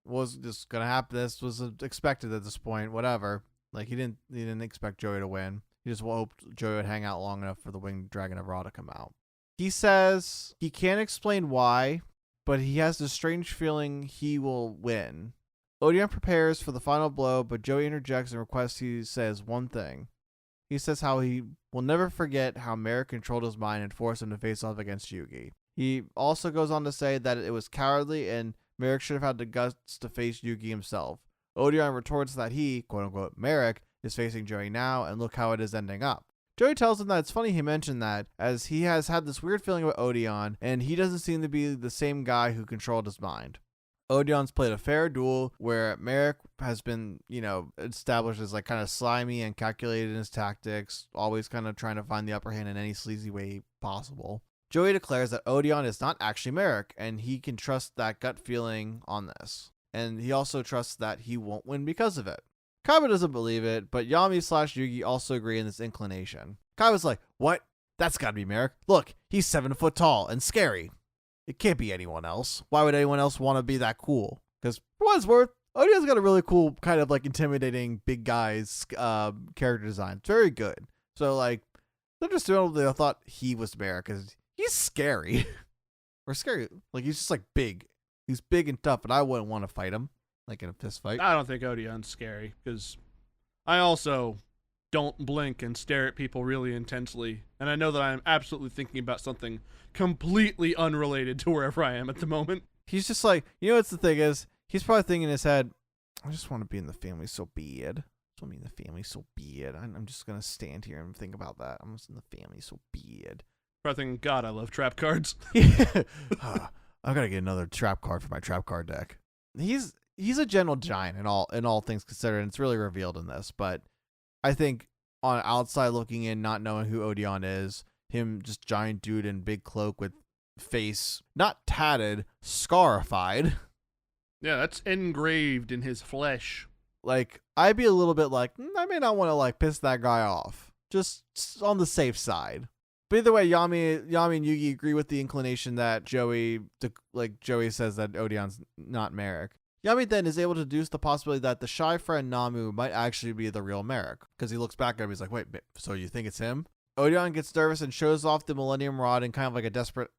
was just going to happen. This was expected at this point, whatever. Like he didn't expect Joey to win. He just hoped Joey would hang out long enough for the winged dragon of Ra to come out. He says he can't explain why, but he has this strange feeling he will win. Odion prepares for the final blow, but Joey interjects and requests he says one thing. He says how he will never forget how Marik controlled his mind and forced him to face off against Yugi. He also goes on to say that it was cowardly and Marik should have had the guts to face Yugi himself. Odion retorts that he, quote-unquote, Marik, is facing Joey now, and look how it is ending up. Joey tells him that it's funny he mentioned that, as he has had this weird feeling about Odion, and he doesn't seem to be the same guy who controlled his mind. Odion's played a fair duel where Marik has been, established as like kind of slimy and calculated in his tactics, always kind of trying to find the upper hand in any sleazy way possible. Joey declares that Odion is not actually Marik, and he can trust that gut feeling on this. And he also trusts that he won't win because of it. Kaiba doesn't believe it, but Yami/Yugi also agree in this inclination. Kaiba's like, what? That's gotta be Marik. Look, he's 7 foot tall and scary. It can't be anyone else. Why would anyone else want to be that cool? Because for what it's worth, Odion's got a really cool kind of like intimidating big guy's character design. It's very good. So like, they're just doing what they thought he was Marik because he's scary. Or scary. Like he's just like big. He's big and tough, and I wouldn't want to fight him. Like in a fist fight. I don't think Odion's scary, because I also don't blink and stare at people really intensely, and I know that I'm absolutely thinking about something completely unrelated to wherever I am at the moment. He's just like, what's the thing is, he's probably thinking in his head, I just want to be in the family so be it. I want to be in the family so be it. I'm just going to stand here and think about that. I'm just in the family so be it. Probably thinking, God, I love trap cards. I've got to get another trap card for my trap card deck. He's a gentle giant in all things considered, and it's really revealed in this. But I think on outside looking in, not knowing who Odion is, him just giant dude in big cloak with face not tatted, scarified. Yeah, that's engraved in his flesh. Like I'd be a little bit like, I may not want to like piss that guy off, just on the safe side. But either way, Yami and Yugi agree with the inclination that Joey says that Odion's not Marik. Yami then is able to deduce the possibility that the shy friend Namu might actually be the real Marik, because he looks back at him, he's like, wait, so you think it's him? Odion gets nervous and shows off the Millennium Rod in kind of like a desperate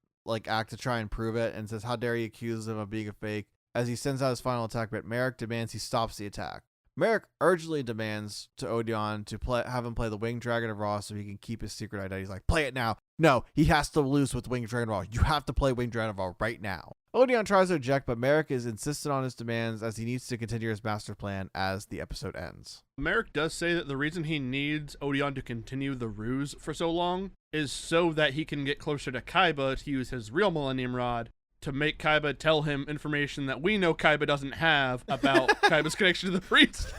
act to try and prove it, and says how dare he accuse him of being a fake, as he sends out his final attack, but Marik demands he stops the attack. Marik urgently demands to Odion to have him play the Winged Dragon of Ra so he can keep his secret identity. He's like, play it now. No, he has to lose with Winged Dragon of Ra. You have to play Winged Dragon of Ra right now. Odion tries to object, but Marik is insistent on his demands as he needs to continue his master plan as the episode ends. Marik does say that the reason he needs Odion to continue the ruse for so long is so that he can get closer to Kaiba to use his real Millennium Rod to make Kaiba tell him information that we know Kaiba doesn't have about Kaiba's connection to the priest.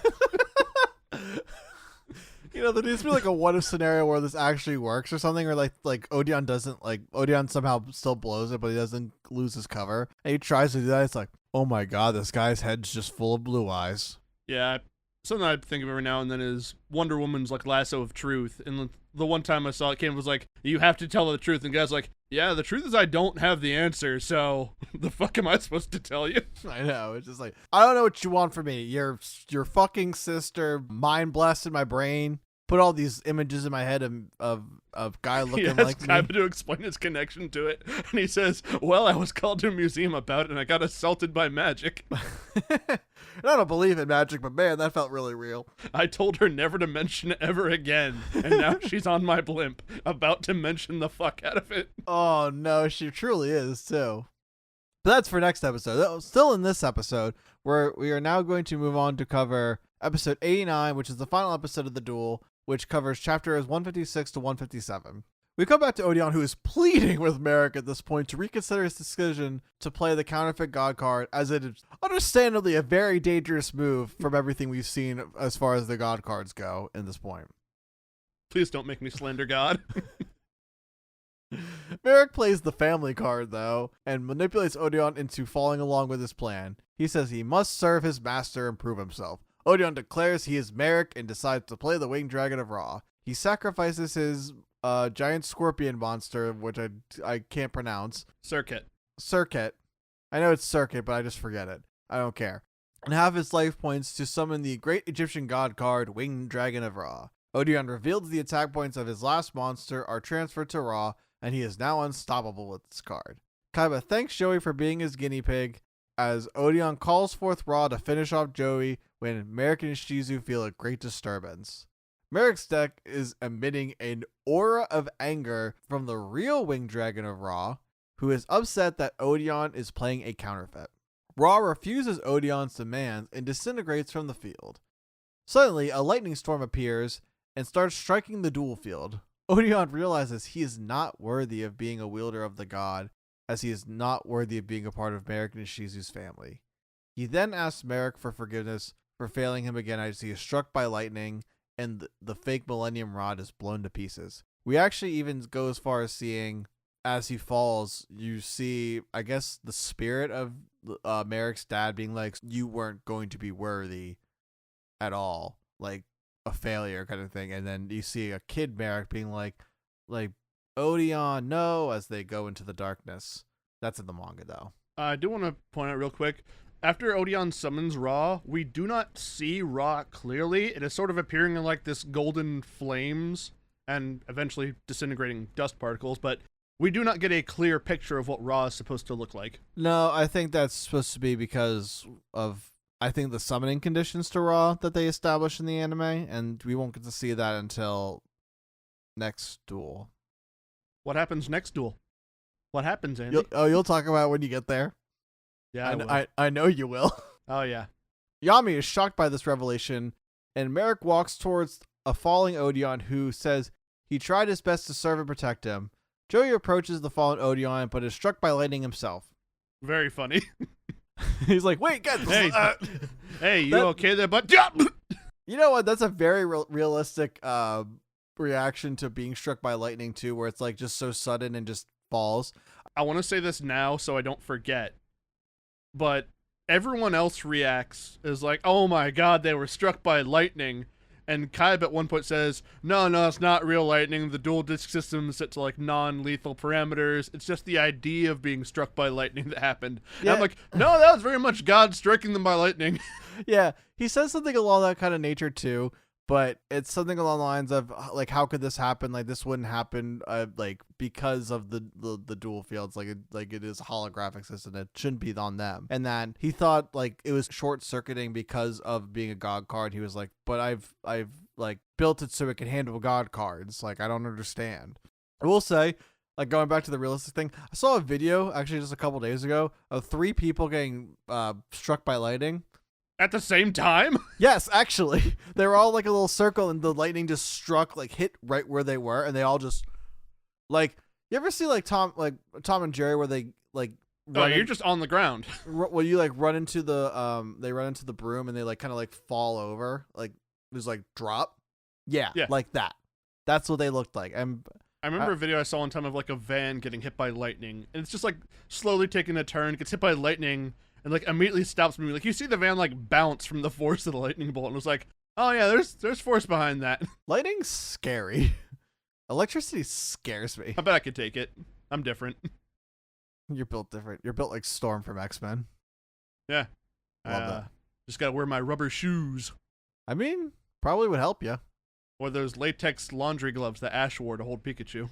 There needs to be like a what-if scenario where this actually works or something, or like Odion doesn't, Odion somehow still blows it, but he doesn't lose his cover. And he tries to do that. It's like, oh my god, this guy's head's just full of blue eyes. Yeah, something I think of every now and then is Wonder Woman's like lasso of truth. And the one time I saw it, Kim was like, you have to tell the truth. And the guy's like, yeah, the truth is I don't have the answer, so the fuck am I supposed to tell you? I know. It's just like, I don't know what you want from me. Your fucking sister mind blasted my brain, put all these images in my head of guy looking like me. Kaiba to explain his connection to it, and he says, "Well, I was called to a museum about it, and I got assaulted by magic. And I don't believe in magic, but man, that felt really real. I told her never to mention it ever again, and now she's on my blimp, about to mention the fuck out of it." Oh no, she truly is too. But that's for next episode. Still in this episode, where we are now going to move on to cover episode 89, which is the final episode of the duel, which covers chapters 156 to 157. We come back to Odion, who is pleading with Marik at this point to reconsider his decision to play the counterfeit god card, as it is understandably a very dangerous move from everything we've seen as far as the god cards go in this point. Please don't make me slander God. Marik plays the family card, though, and manipulates Odion into following along with his plan. He says he must serve his master and prove himself. Odion declares he is Marik and decides to play the Winged Dragon of Ra. He sacrifices his giant scorpion monster, which I can't pronounce. Circuit. I know it's Circuit, but I just forget it. I don't care. And have his life points to summon the great Egyptian god card, Winged Dragon of Ra. Odion reveals the attack points of his last monster are transferred to Ra, and he is now unstoppable with this card. Kaiba thanks Joey for being his guinea pig, as Odion calls forth Ra to finish off Joey when Marik and Shizu feel a great disturbance. Marik's deck is emitting an aura of anger from the real Winged Dragon of Ra, who is upset that Odion is playing a counterfeit. Ra refuses Odion's demands and disintegrates from the field. Suddenly, a lightning storm appears and starts striking the duel field. Odion realizes he is not worthy of being a wielder of the god, as he is not worthy of being a part of Marik and Shizu's family. He then asks Marik for forgiveness for failing him again as he is struck by lightning and the fake Millennium Rod is blown to pieces. We actually even go as far as seeing, as he falls, you see, I guess, the spirit of Marik's dad being like, you weren't going to be worthy at all, like a failure kind of thing. And then you see a kid Marik being like Odion, no, as they go into the darkness. That's in the manga, though. I do want to point out real quick, after Odion summons Ra, we do not see Ra clearly. It is sort of appearing in like this golden flames and eventually disintegrating dust particles, but we do not get a clear picture of what Ra is supposed to look like. No, I think that's supposed to be because of, I think, the summoning conditions to Ra that they established in the anime, and we won't get to see that until next duel. What happens next duel? What happens, Andy? You'll talk about it when you get there. Yeah, I know you will. Oh, yeah. Yami is shocked by this revelation, and Marik walks towards a falling Odion, who says he tried his best to serve and protect him. Joey approaches the fallen Odion, but is struck by lightning himself. Very funny. He's like, wait, guys. Hey, you okay there, bud? You know what? That's a very realistic reaction to being struck by lightning, too, where it's like just so sudden and just falls. I want to say this now so I don't forget. But everyone else reacts as like, oh my god, they were struck by lightning. And Kaiba at one point says, no, it's not real lightning. The dual disc system is set to like non-lethal parameters. It's just the idea of being struck by lightning that happened. Yeah. And I'm like, no, that was very much God striking them by lightning. Yeah, he says something along that kind of nature too. But it's something along the lines of, like, how could this happen? Like, this wouldn't happen, like, because of the dual fields. Like it is a holographic system. It shouldn't be on them. And then he thought, like, it was short-circuiting because of being a god card. He was like, but I've like, built it so it can handle god cards. Like, I don't understand. I will say, like, going back to the realistic thing, I saw a video, actually, just a couple days ago, of 3 people getting struck by lightning. At the same time? Yes, actually. They were all like a little circle and the lightning just struck, like hit right where they were, and they all just like, you ever see like Tom and Jerry where they like you're just on the ground. Well, you like run into the they run into the broom and they like kind of like fall over, like there's like drop. Yeah, like that. That's what they looked like. And I remember a video I saw one time of like a van getting hit by lightning, and it's just like slowly taking a turn, gets hit by lightning, and like immediately stops moving. Like you see the van like bounce from the force of the lightning bolt, and it was like, oh yeah, there's force behind that. Lightning's scary. Electricity scares me. I bet I could take it. I'm different. You're built different. You're built like Storm from X-Men. Yeah. Love that. Just gotta wear my rubber shoes. I mean, probably would help you. Or those latex laundry gloves that Ash wore to hold Pikachu.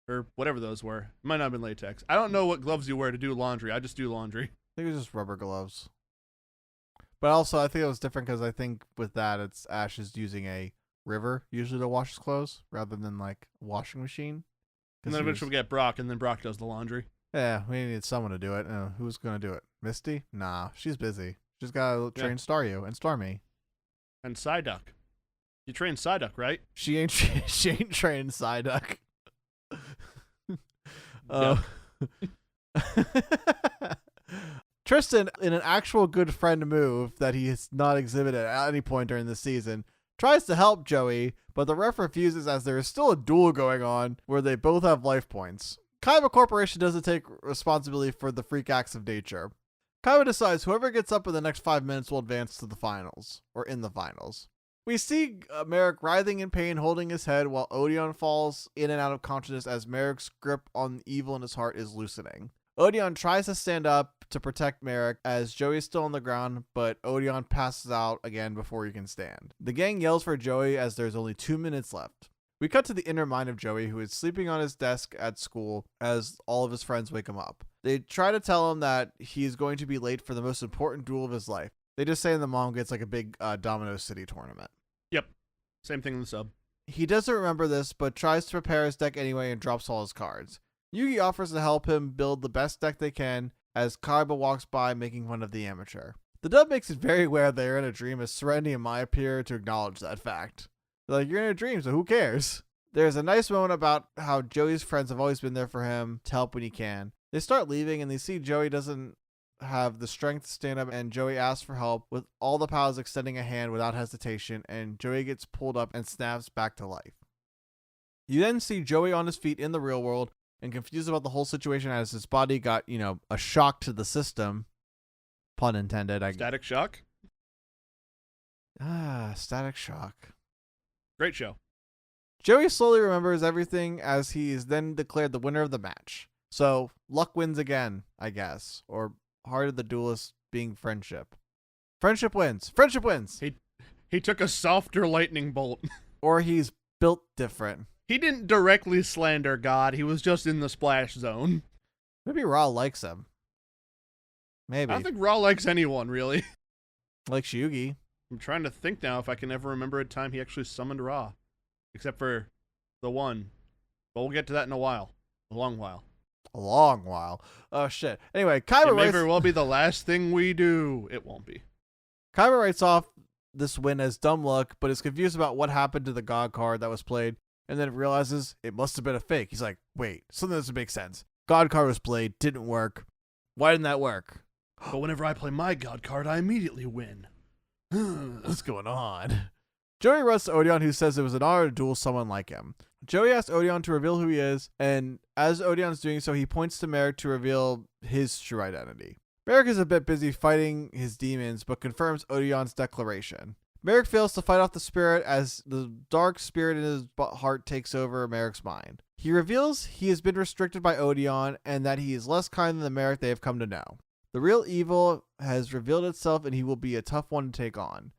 Or whatever those were. It might not have been latex. I don't know what gloves you wear to do laundry. I just do laundry. I think it was just rubber gloves. But also, I think it was different because I think with that, it's Ash is using a river usually to wash his clothes rather than like a washing machine. And then eventually we get Brock, and then Brock does the laundry. Yeah, we need someone to do it. Who's going to do it? Misty? Nah, she's busy. She's got to train Staryu and Starmie. And Psyduck. You train Psyduck, right? She ain't trained Psyduck. Tristan, in an actual good friend move that he has not exhibited at any point during this season, tries to help Joey, but the ref refuses as there is still a duel going on where they both have life points. Kaiba Corporation doesn't take responsibility for the freak acts of nature. Kaiba decides whoever gets up in the next 5 minutes will advance to the finals, or in the finals. We see Marik writhing in pain, holding his head, while Odion falls in and out of consciousness as Marik's grip on evil in his heart is loosening. Odion tries to stand up to protect Marik as Joey is still on the ground, but Odion passes out again before he can stand. The gang yells for Joey as there's only 2 minutes left. We cut to the inner mind of Joey, who is sleeping on his desk at school as all of his friends wake him up. They try to tell him that he's going to be late for the most important duel of his life. They just say in the manga it's like a big Domino City tournament. Yep. Same thing in the sub. He doesn't remember this, but tries to prepare his deck anyway and drops all his cards. Yugi offers to help him build the best deck they can as Kaiba walks by making fun of the amateur. The dub makes it very aware they're in a dream as Serenity and Mai appear to acknowledge that fact. They're like, you're in a dream, so who cares? There's a nice moment about how Joey's friends have always been there for him to help when he can. They start leaving and they see Joey doesn't have the strength to stand up, and Joey asks for help with all the pals extending a hand without hesitation, and Joey gets pulled up and snaps back to life. You then see Joey on his feet in the real world and confused about the whole situation as his body got, a shock to the system. Pun intended. Static Shock? Static Shock. Great show. Joey slowly remembers everything as he is then declared the winner of the match. So, luck wins again, I guess. Or heart of the duelist being friendship. Friendship wins. Friendship wins. He took a softer lightning bolt. Or he's built different. He didn't directly slander God. He was just in the splash zone. Maybe Ra likes him. Maybe. I don't think Ra likes anyone, really. Likes Yugi. I'm trying to think now if I can ever remember a time he actually summoned Ra. Except for the one. But we'll get to that in a while. A long while. A long while. Oh, shit. Anyway, Kaiba It may very well be the last thing we do. It won't be. Kaiba writes off this win as dumb luck, but is confused about what happened to the God card that was played, and then realizes it must have been a fake. He's like, wait, something doesn't make sense. God card was played, didn't work. Why didn't that work? But whenever I play my God card, I immediately win. What's going on? Joey runs to Odion, who says it was an honor to duel someone like him. Joey asks Odion to reveal who he is, and as Odion's doing so, he points to Marik to reveal his true identity. Marik is a bit busy fighting his demons, but confirms Odion's declaration. Marik fails to fight off the spirit as the dark spirit in his heart takes over Marik's mind. He reveals he has been restricted by Odion and that he is less kind than the Marik they have come to know. The real evil has revealed itself and he will be a tough one to take on.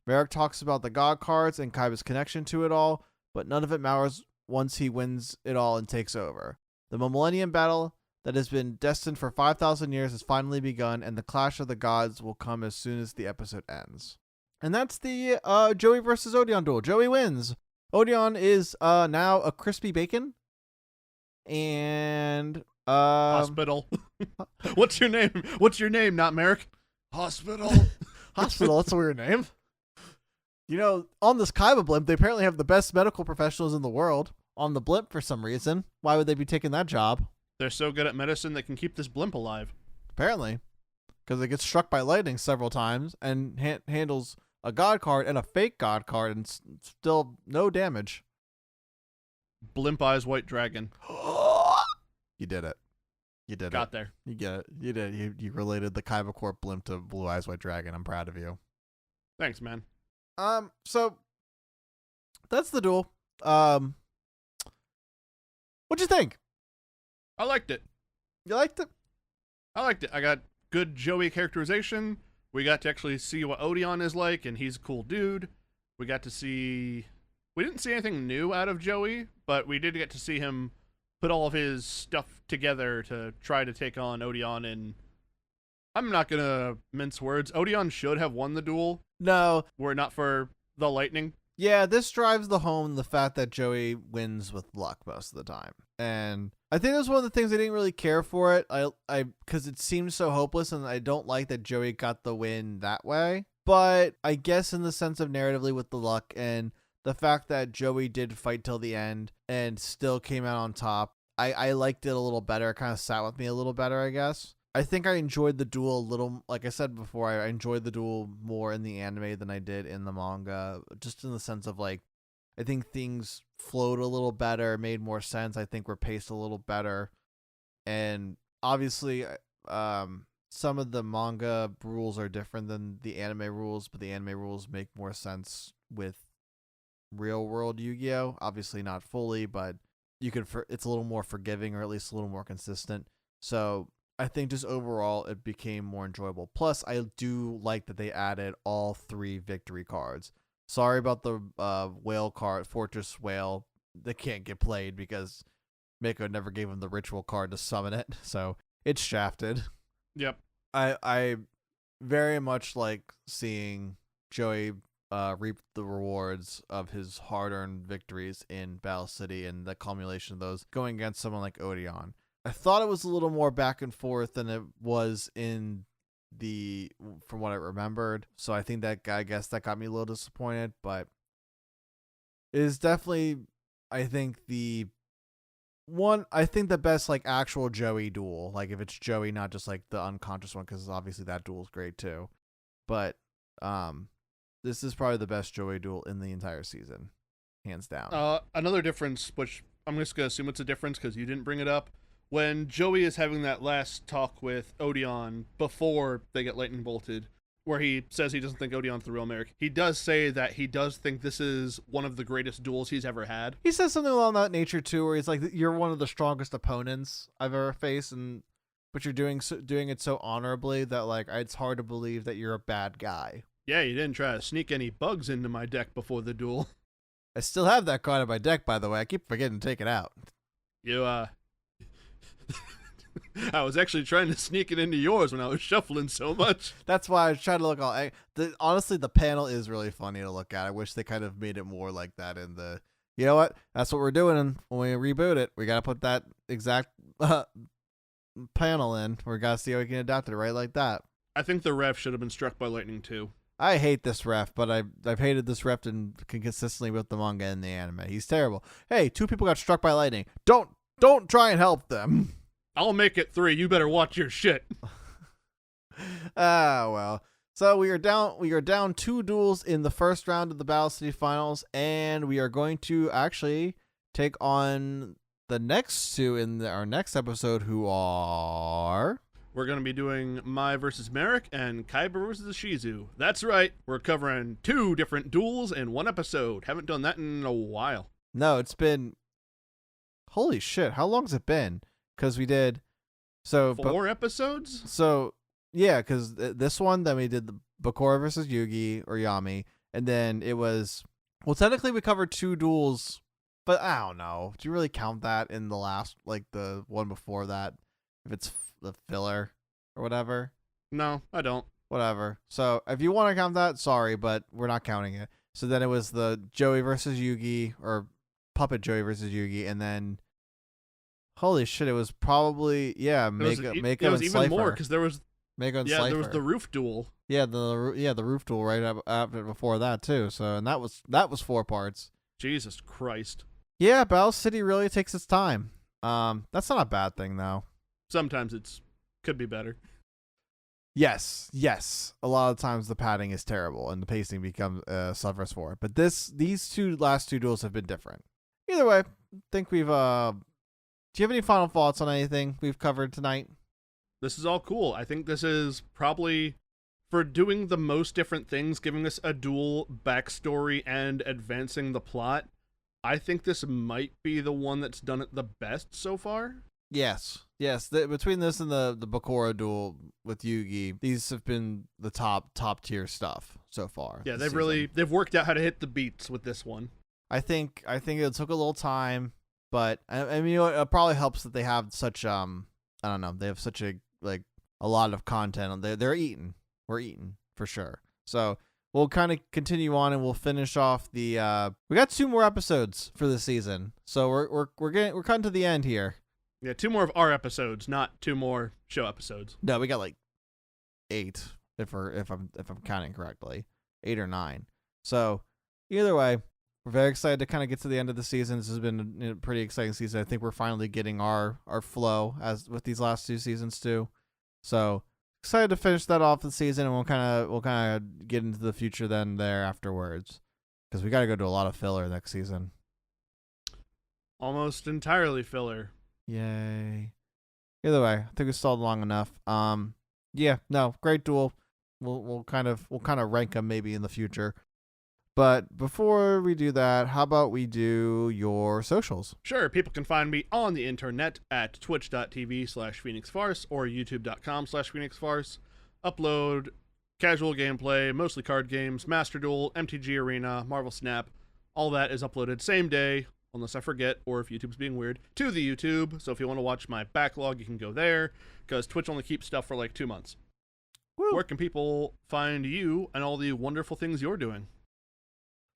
Marik talks about the God cards and Kaiba's connection to it all, but none of it matters once he wins it all and takes over. The Millennium Battle that has been destined for 5,000 years has finally begun, and the clash of the gods will come as soon as the episode ends. And that's the Joey versus Odion duel. Joey wins. Odion is now a crispy bacon. And Hospital. What's your name? What's your name, not Marik? Hospital. Hospital, that's a weird name. On this Kaiba blimp, they apparently have the best medical professionals in the world on the blimp for some reason. Why would they be taking that job? They're so good at medicine they can keep this blimp alive. Apparently. Because it gets struck by lightning several times and handles a God card and a fake God card and still no damage. Blimp Eyes White Dragon. You did it. You did Got it. there. You get it. You did. You related the Kaiba Corp blimp to Blue Eyes White Dragon. I'm proud of you. Thanks, man. So that's the duel. What'd you think? I liked it. You liked it? I liked it. I got good Joey characterization. We got to actually see what Odion is like, and he's a cool dude. We got to see... We didn't see anything new out of Joey, but we did get to see him put all of his stuff together to try to take on Odion, and I'm not going to mince words. Odion should have won the duel. No. Were it not for the lightning. Yeah, this drives the fact that Joey wins with luck most of the time. And I think that's one of the things I didn't really care for it. Because it seemed so hopeless, and I don't like that Joey got the win that way. But I guess in the sense of narratively with the luck and the fact that Joey did fight till the end and still came out on top, I liked it a little better. It kind of sat with me a little better, I guess. I think I enjoyed the duel a little, like I said before, I enjoyed the duel more in the anime than I did in the manga, just in the sense of, like, I think things flowed a little better, made more sense. I think were paced a little better. And obviously, some of the manga rules are different than the anime rules, but the anime rules make more sense with real world Yu-Gi-Oh! Obviously not fully, but it's a little more forgiving, or at least a little more consistent. So I think just overall it became more enjoyable. Plus, I do like that they added all 3 victory cards. Sorry about the whale card, Fortress Whale. They can't get played because Mako never gave him the ritual card to summon it, so it's shafted. Yep. I very much like seeing Joey reap the rewards of his hard-earned victories in Battle City and the culmination of those going against someone like Odion. I thought it was a little more back and forth than it was from what I remembered. So I think that that got me a little disappointed, but it is definitely, I think the best, like, actual Joey duel. Like, if it's Joey, not just like the unconscious one, because obviously that duel is great too. But this is probably the best Joey duel in the entire season, hands down. Another difference, which I'm just gonna assume it's a difference because you didn't bring it up. When Joey is having that last talk with Odion before they get lightning bolted, where he says he doesn't think Odion's the real Marik, he does say that he does think this is one of the greatest duels he's ever had. He says something along that nature too, where he's like, "You're one of the strongest opponents I've ever faced, but you're doing it so honorably that, like, it's hard to believe that you're a bad guy." Yeah, you didn't try to sneak any bugs into my deck before the duel. I still have that card in my deck, by the way. I keep forgetting to take it out. I was actually trying to sneak it into yours when I was shuffling so much. That's why I was trying to look all... honestly, the panel is really funny to look at. I wish they kind of made it more like that in the... You know what? That's what we're doing when we reboot it. We got to put that exact panel in. We got to see how we can adapt it right like that. I think the ref should have been struck by lightning too. I hate this ref, but I've hated this ref consistently with the manga and the anime. He's terrible. Hey, 2 people got struck by lightning. Don't try and help them. I'll make it 3. You better watch your shit. Well. So we are down 2 duels in the first round of the Battle City Finals, and we are going to actually take on the next 2 in our next episode, who are... We're going to be doing Mai versus Marik and Kaiba versus Shizu. That's right. We're covering 2 different duels in 1 episode. Haven't done that in a while. No, it's been... Holy shit. How long has it been? Because we did... 4 episodes? So, yeah, because this one, then we did the Bakura versus Yugi, or Yami, and then it was... Well, technically we covered 2 duels, but I don't know. Do you really count that in the last, like, the one before that? If it's the filler or whatever? No, I don't. Whatever. So if you want to count that, sorry, but we're not counting it. So then it was the Joey versus Yugi, or Puppet Joey versus Yugi, and then holy shit, it was probably Mako it and was even Slifer. more because there was Mako and Slifer. Slifer. There was the roof duel. Yeah, the roof duel right after before that too. So and that was 4 parts. Jesus Christ. Yeah, Battle City really takes its time. That's not a bad thing though. Sometimes could be better. Yes. A lot of times the padding is terrible and the pacing becomes suffers for it. But these last two duels have been different. Either way, I think we've. Do you have any final thoughts on anything we've covered tonight? This is all cool. I think this is probably, for doing the most different things, giving us a dual backstory and advancing the plot, I think this might be the one that's done it the best so far. Yes. Between this and the Bakura duel with Yugi, these have been the top tier stuff. so far. Yeah, this they've worked out how to hit the beats with this one. I think it took a little time, but I mean, it probably helps that they have such I don't know, they have such a lot of content. They're eating. We're eating for sure. So we'll kind of continue on, and we'll finish off the. We got 2 more episodes for this season, so we're cutting to the end here. Yeah, 2 more of our episodes, not 2 more show episodes. No, we got like 8 if I'm counting correctly, 8 or 9. So either way, we're very excited to kind of get to the end of the season. This has been a pretty exciting season. I think we're finally getting our flow as with these last 2 seasons too. So excited to finish that off the season, and we'll kind of get into the future then there afterwards, because we got to go to a lot of filler next season. Almost entirely filler. Yay! Either way, I think we stalled long enough. Yeah, no, great duel. We'll kind of rank them maybe in the future. But before we do that, how about we do your socials? Sure. People can find me on the internet at twitch.tv/PhoenixFarce or youtube.com/PhoenixFarce. Upload casual gameplay, mostly card games, Master Duel, MTG Arena, Marvel Snap. All that is uploaded same day, unless I forget or if YouTube's being weird, to the YouTube. So if you want to watch my backlog, you can go there, because Twitch only keeps stuff for like 2 months. Woo. Where can people find you and all the wonderful things you're doing?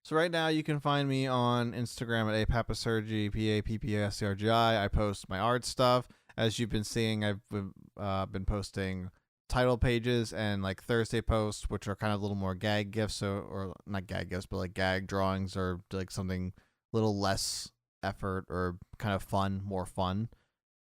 So right now you can find me on Instagram at apapasergi, PAPPASERGI. I post my art stuff. As you've been seeing, I've been posting title pages and like Thursday posts, which are kind of a little more gag gifts, or not gag gifts, but like gag drawings, or like something a little less effort or kind of fun, more fun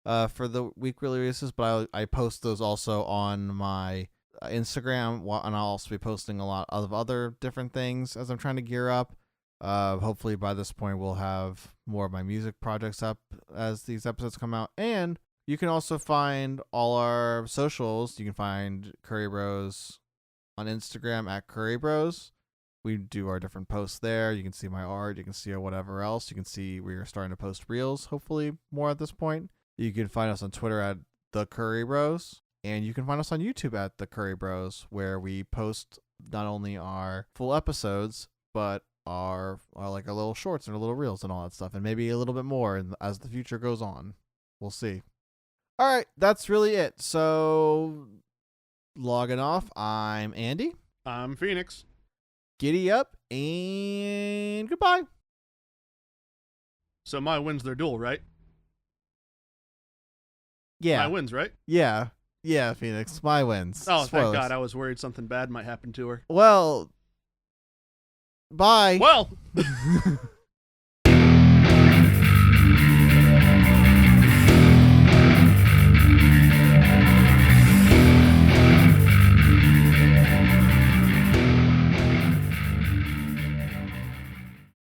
for the week releases. But I post those also on my Instagram, and I'll also be posting a lot of other different things as I'm trying to gear up. Hopefully by this point we'll have more of my music projects up as these episodes come out. And you can also find all our socials. You can find Kuribros on Instagram at Kuribros. We do our different posts there. You can see my art. You can see whatever else. You can see we are starting to post reels, hopefully more at this point. You can find us on Twitter at the Kuribros. And you can find us on YouTube at the Kuribros, where we post not only our full episodes, but our like our little shorts and our little reels and all that stuff, and maybe a little bit more as the future goes on. We'll see. All right, that's really it. So, logging off, I'm Andy. I'm Phoenix. Giddy up, and goodbye. So my wins their duel, right? Yeah. My wins, right? Yeah. Yeah, Phoenix. My wins. Oh, Spoilers. thank God. I was worried something bad might happen to her. Well, bye. Well.